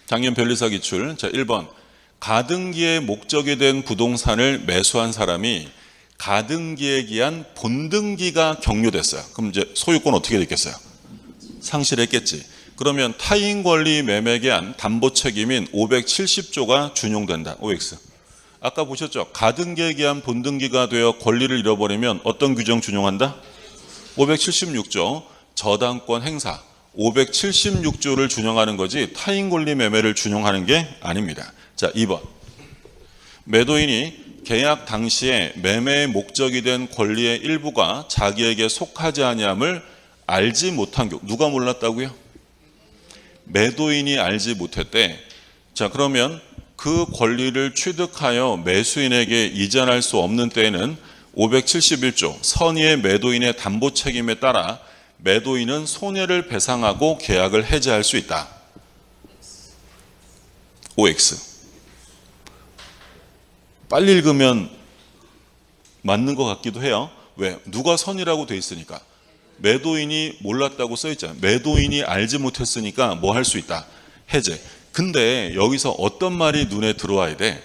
작년 변리사 기출. 자, 1번. 가등기의 목적이 된 부동산을 매수한 사람이 가등기에 기한 본등기가 경료됐어요. 그럼 이제 소유권 어떻게 됐겠어요? 상실했겠지. 그러면 타인 권리 매매에 대한 담보 책임인 570조가 준용된다. OX. 아까 보셨죠? 가등기에 기한 본등기가 되어 권리를 잃어버리면 어떤 규정 준용한다? 576조. 저당권 행사. 576조를 준용하는 거지 타인 권리 매매를 준용하는 게 아닙니다. 자, 2번. 매도인이 계약 당시에 매매의 목적이 된 권리의 일부가 자기에게 속하지 아니함을 알지 못한 경우. 누가 몰랐다고요? 매도인이 알지 못했대. 자, 그러면 그 권리를 취득하여 매수인에게 이전할 수 없는 때에는 571조 선의의 매도인의 담보 책임에 따라 매도인은 손해를 배상하고 계약을 해지할 수 있다. OX. 빨리 읽으면 맞는 것 같기도 해요. 왜? 누가 선이라고 돼 있으니까. 매도인이 몰랐다고 써 있잖아요. 매도인이 알지 못했으니까 뭐 할 수 있다? 해제. 근데 여기서 어떤 말이 눈에 들어와야 돼?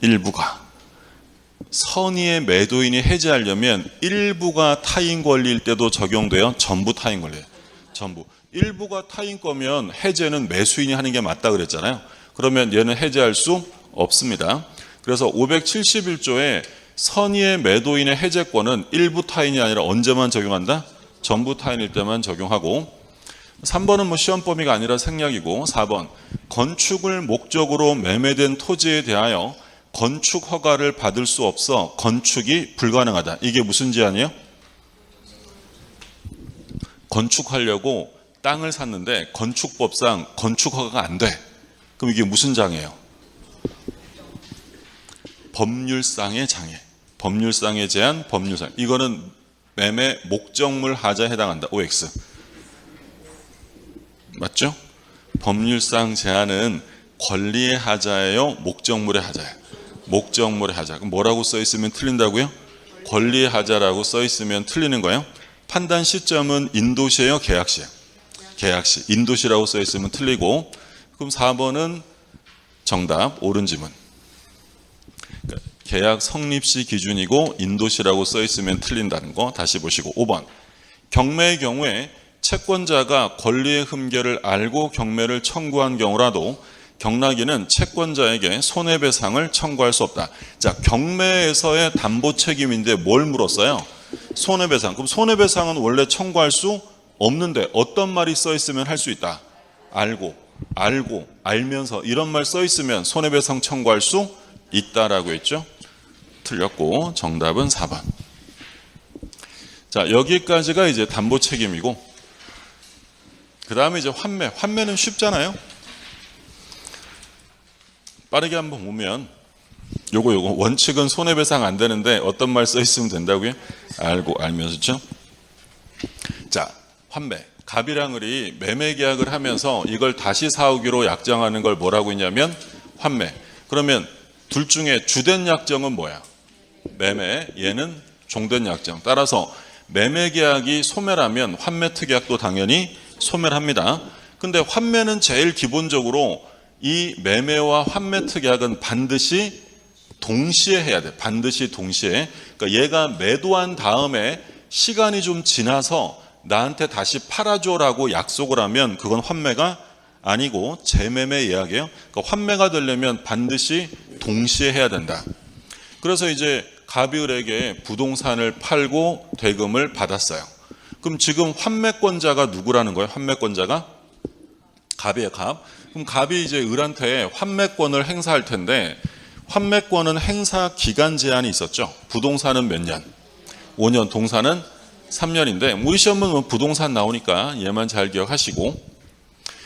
일부가. 선의의 매도인이 해제하려면 일부가 타인 권리일 때도 적용돼요? 전부 타인 권리예요? 전부. 일부가 타인 거면 해제는 매수인이 하는 게 맞다 그랬잖아요. 그러면 얘는 해제할 수 없습니다. 그래서 571조에 선의의 매도인의 해제권은 일부 타인이 아니라 언제만 적용한다? 전부 타인일 때만 적용하고, 3번은 뭐 시험 범위가 아니라 생략이고, 4번 건축을 목적으로 매매된 토지에 대하여 건축 허가를 받을 수 없어 건축이 불가능하다. 이게 무슨 제한이에요? 건축하려고 땅을 샀는데 건축법상 건축 허가가 안 돼. 그럼 이게 무슨 장애예요? 법률상의 장애. 법률상의 제한, 법률상. 이거는 매매 목적물 하자에 해당한다. OX. 맞죠? 법률상 제한은 권리의 하자예요? 목적물의 하자예요? 목적물의 하자. 그럼 뭐라고 써 있으면 틀린다고요? 권리의 하자라고 써 있으면 틀리는 거예요. 판단 시점은 인도시예요? 계약시예요? 계약시. 인도시라고 써 있으면 틀리고, 그럼 4번은 정답 옳은 지문. 계약 성립시 기준이고 인도시라고 써 있으면 틀린다는 거 다시 보시고 5번. 경매의 경우에 채권자가 권리의 흠결을 알고 경매를 청구한 경우라도 경락인은 채권자에게 손해배상을 청구할 수 없다. 자, 경매에서의 담보 책임인데 뭘 물었어요? 손해배상. 그럼 손해배상은 원래 청구할 수 없는데 어떤 말이 써 있으면 할 수 있다? 알고, 알면서 이런 말 써 있으면 손해배상 청구할 수 있다라고 했죠? 틀렸고 정답은 4번. 자, 여기까지가 이제 담보 책임이고 그 다음에 이제 환매는 쉽잖아요. 빠르게 한번 보면 요거 원칙은 손해배상 안 되는데 어떤 말 써 있으면 된다고요? 알고 알면서죠. 자, 환매. 갑이랑 을이 매매 계약을 하면서 이걸 다시 사오기로 약정하는 걸 뭐라고 했냐면 환매. 그러면 둘 중에 주된 약정은 뭐야? 매매. 얘는 종된 약정. 따라서 매매 계약이 소멸하면 환매 특약도 당연히 소멸합니다. 근데 환매는 제일 기본적으로 이 매매와 환매 특약은 반드시 동시에 해야 돼. 반드시 동시에. 그러니까 얘가 매도한 다음에 시간이 좀 지나서 나한테 다시 팔아줘라고 약속을 하면 그건 환매가 아니고 재매매 이야기예요. 그러니까 환매가 되려면 반드시 동시에 해야 된다. 그래서 이제 갑이 을에게 부동산을 팔고 대금을 받았어요. 그럼 지금 환매권자가 누구라는 거예요? 환매권자가 갑이에요. 갑. 그럼 갑이 이제 을한테 환매권을 행사할 텐데 환매권은 행사 기간 제한이 있었죠. 부동산은 몇 년? 5년, 동산은 3년인데 우리 시험은 부동산 나오니까 얘만 잘 기억하시고,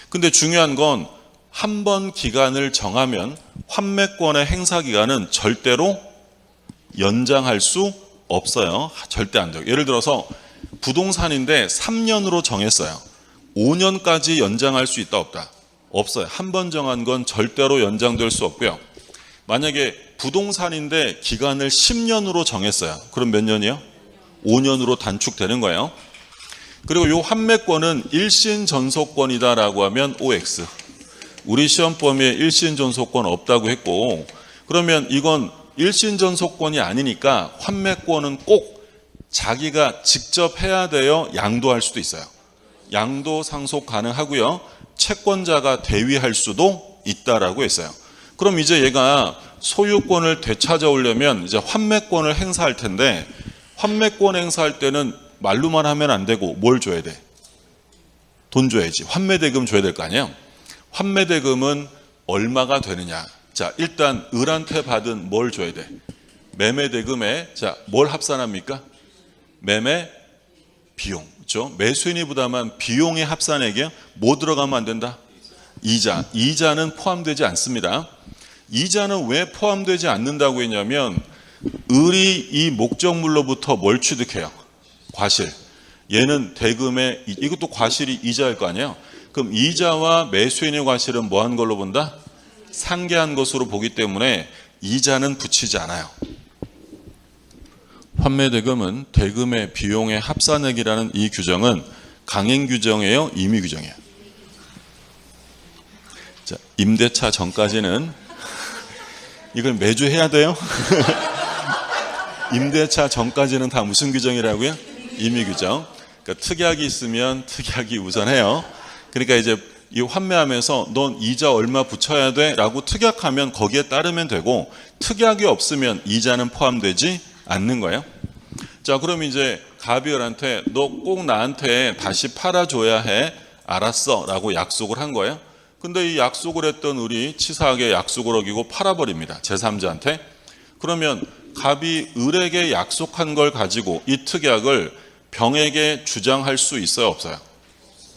근데 중요한 건 한 번 기간을 정하면 환매권의 행사 기간은 절대로 연장할 수 없어요. 절대 안 돼요. 예를 들어서 부동산인데 3년으로 정했어요. 5년까지 연장할 수 있다 없다? 없어요. 한 번 정한 건 절대로 연장될 수 없고요. 만약에 부동산인데 기간을 10년으로 정했어요. 그럼 몇 년이요? 5년으로 단축되는 거예요. 그리고 이 환매권은 일신 전속권이다라고 하면 OX. 우리 시험 범위에 일신 전속권 없다고 했고, 그러면 이건 일신 전속권이 아니니까 환매권은 꼭 자기가 직접 해야 돼요? 양도할 수도 있어요. 양도 상속 가능하고요. 채권자가 대위할 수도 있다라고 했어요. 그럼 이제 얘가 소유권을 되찾아오려면 이제 환매권을 행사할 텐데 환매권 행사할 때는 말로만 하면 안 되고 뭘 줘야 돼? 돈 줘야지. 환매대금 줘야 될 거 아니에요? 환매대금은 얼마가 되느냐? 자, 일단 을한테 받은 뭘 줘야 돼? 매매대금에 자, 뭘 합산합니까? 매매 비용. 그렇죠? 매수인이 부담한 비용의 합산액에 뭐 들어가면 안 된다? 이자. 이자는 포함되지 않습니다. 이자는 왜 포함되지 않는다고 했냐면 을이 이 목적물로부터 뭘 취득해요? 과실. 얘는 대금에 이것도 과실이 이자일 거 아니에요? 그럼 이자와 매수인의 과실은 뭐 한 걸로 본다? 상계한 것으로 보기 때문에 이자는 붙이지 않아요. 환매대금은 대금의 비용의 합산액이라는 이 규정은 강행 규정이에요? 임의 규정이에요? 자, 임대차 전까지는 이걸 매주 해야 돼요? 임대차 전까지는 다 무슨 규정이라고요? 임의 규정. 그러니까 특약이 있으면 특약이 우선해요. 그러니까 이제 이 환매하면서 넌 이자 얼마 붙여야 돼? 라고 특약하면 거기에 따르면 되고 특약이 없으면 이자는 포함되지 않는 거예요. 자, 그럼 이제 갑이 을한테 너 꼭 나한테 다시 팔아줘야 해. 알았어 라고 약속을 한 거예요. 근데 이 약속을 했던 을이 치사하게 약속을 어기고 팔아버립니다. 제3자한테. 그러면 갑이 을에게 약속한 걸 가지고 이 특약을 병에게 주장할 수 있어요? 없어요?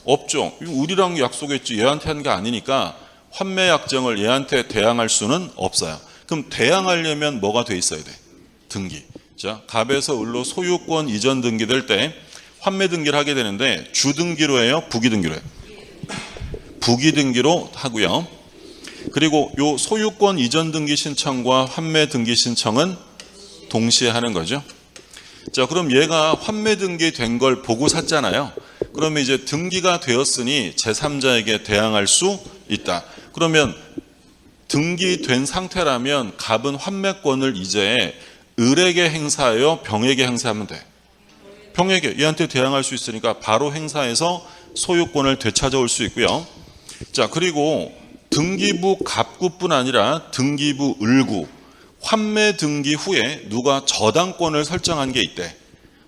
없죠. 을이랑 약속했지 얘한테 한 게 아니니까 환매 약정을 얘한테 대항할 수는 없어요. 그럼 대항하려면 뭐가 돼 있어야 돼? 등기. 자, 갑에서 을로 소유권 이전 등기될 때 환매 등기를 하게 되는데 주등기로 해요? 부기등기로 해요? 부기등기로 하고요. 그리고 요 소유권 이전 등기 신청과 환매 등기 신청은 동시에 하는 거죠. 자, 그럼 얘가 환매 등기 된 걸 보고 샀잖아요. 그러면 이제 등기가 되었으니 제3자에게 대항할 수 있다. 그러면 등기된 상태라면 갑은 환매권을 이제 을에게 행사하여 병에게 행사하면 돼. 병에게, 얘한테 대항할 수 있으니까 바로 행사해서 소유권을 되찾아올 수 있고요. 자, 그리고 등기부 갑구뿐 아니라 등기부 을구, 환매 등기 후에 누가 저당권을 설정한 게 있대.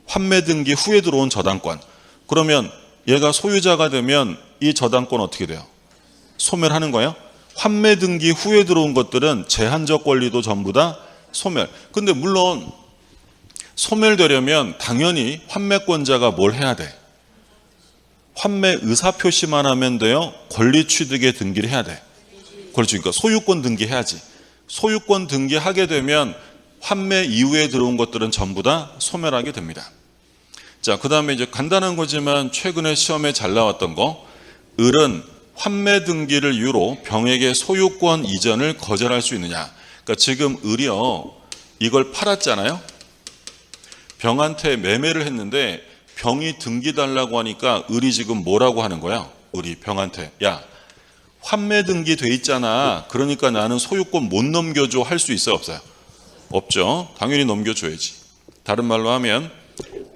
환매 등기 후에 들어온 저당권. 그러면 얘가 소유자가 되면 이 저당권 어떻게 돼요? 소멸하는 거예요? 환매 등기 후에 들어온 것들은 제한적 권리도 전부 다 소멸. 근데 물론 소멸되려면 당연히 환매권자가 뭘 해야 돼? 환매 의사표시만 하면 돼요? 권리 취득의 등기를 해야 돼. 그렇죠. 그러니까 소유권 등기해야지. 소유권 등기하게 되면 환매 이후에 들어온 것들은 전부 다 소멸하게 됩니다. 자, 그 다음에 이제 간단한 거지만 최근에 시험에 잘 나왔던 거, 을은 환매 등기를 이유로 병에게 소유권 이전을 거절할 수 있느냐. 그러니까 지금 을이요, 이걸 팔았잖아요. 병한테 매매를 했는데 병이 등기 달라고 하니까 을이 지금 뭐라고 하는 거야? 을이 병한테, 야, 환매 등기 돼 있잖아. 그러니까 나는 소유권 못 넘겨줘. 할 수 있어요, 없어요? 없죠. 당연히 넘겨줘야지. 다른 말로 하면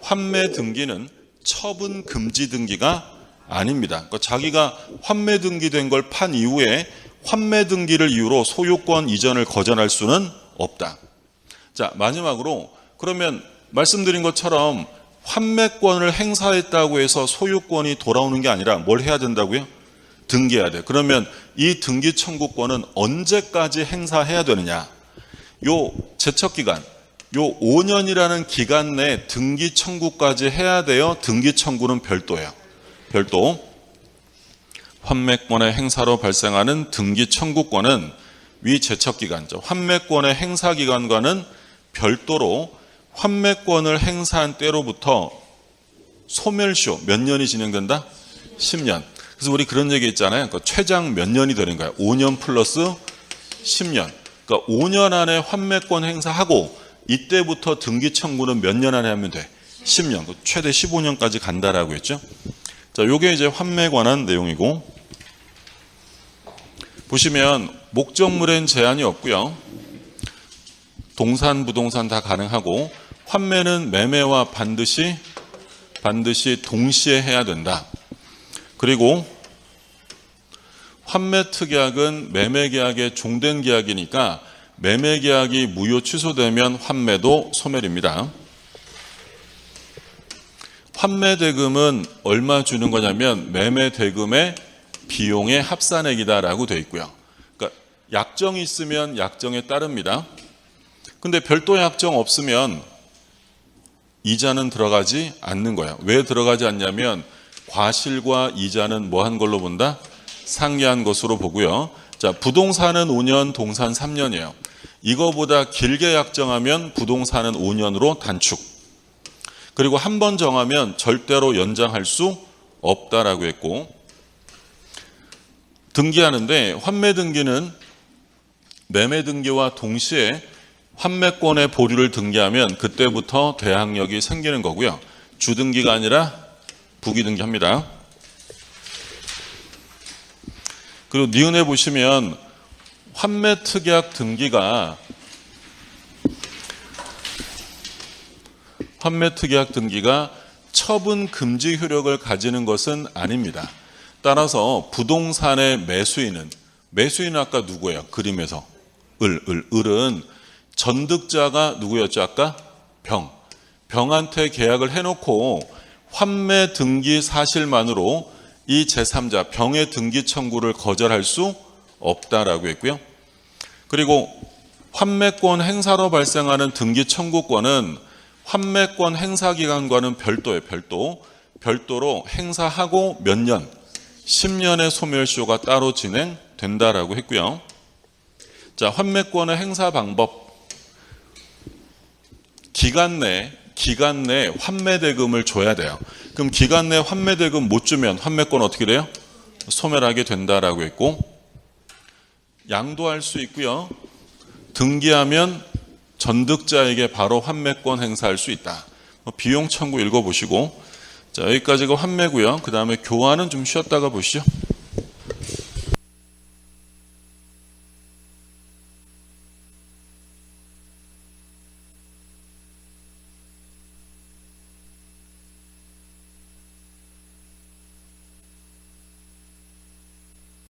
환매 등기는 처분 금지 등기가 아닙니다. 그러니까 자기가 환매 등기된 걸 판 이후에 환매 등기를 이유로 소유권 이전을 거절할 수는 없다. 자, 마지막으로 그러면 말씀드린 것처럼 환매권을 행사했다고 해서 소유권이 돌아오는 게 아니라 뭘 해야 된다고요? 등기해야 돼. 그러면 이 등기 청구권은 언제까지 행사해야 되느냐? 요 제척기간, 요 5년이라는 기간 내 등기 청구까지 해야 돼요. 등기 청구는 별도예요. 별도. 환매권의 행사로 발생하는 등기 청구권은 위 제척기간, 환매권의 행사기간과는 별도로 환매권을 행사한 때로부터 소멸시효 몇 년이 진행된다? 10년. 그래서 우리 그런 얘기 있잖아요. 그러니까 최장 몇 년이 되는 거야? 5년 플러스 10년. 그러니까 5년 안에 환매권 행사하고 이때부터 등기 청구는 몇 년 안에 하면 돼? 10년. 최대 15년까지 간다라고 했죠. 자, 요게 이제 환매에 관한 내용이고, 보시면 목적물엔 제한이 없고요. 동산, 부동산 다 가능하고, 환매는 매매와 반드시 동시에 해야 된다. 그리고 환매 특약은 매매 계약의 종된 계약이니까 매매 계약이 무효 취소되면 환매도 소멸입니다. 환매 대금은 얼마 주는 거냐면 매매 대금의 비용의 합산액이다라고 되어 있고요. 그러니까 약정이 있으면 약정에 따릅니다. 근데 별도 약정 없으면 이자는 들어가지 않는 거예요. 왜 들어가지 않냐면 과실과 이자는 뭐 한 걸로 본다? 상이한 것으로 보고요. 자, 부동산은 5년, 동산 3년이에요. 이거보다 길게 약정하면 부동산은 5년으로 단축. 그리고 한 번 정하면 절대로 연장할 수 없다라고 했고, 등기하는데 환매 등기는 매매 등기와 동시에 환매권의 보류를 등기하면 그때부터 대항력이 생기는 거고요. 주등기가 아니라 부기등기합니다. 그리고 니은에 보시면 환매 특약 등기가 처분 금지 효력을 가지는 것은 아닙니다. 따라서 부동산의 매수인은 아까 누구예요? 그림에서 을은 전득자가 누구였죠? 아까 병한테 계약을 해놓고 환매 등기 사실만으로 이 제3자 병의 등기 청구를 거절할 수 없다라고 했고요. 그리고 환매권 행사로 발생하는 등기 청구권은 환매권 행사 기간과는 별도예요. 별도로 행사하고 몇 년? 10년의 소멸시효가 따로 진행된다라고 했고요. 자, 환매권의 행사 방법. 기간 내 환매 대금을 줘야 돼요. 그럼 기간 내 환매 대금 못 주면 환매권 어떻게 돼요? 소멸하게 된다라고 했고, 양도할 수 있고요. 등기하면 전득자에게 바로 환매권 행사할 수 있다. 비용 청구 읽어보시고, 자, 여기까지가 환매고요. 그 다음에 교환은 좀 쉬었다가 보시죠.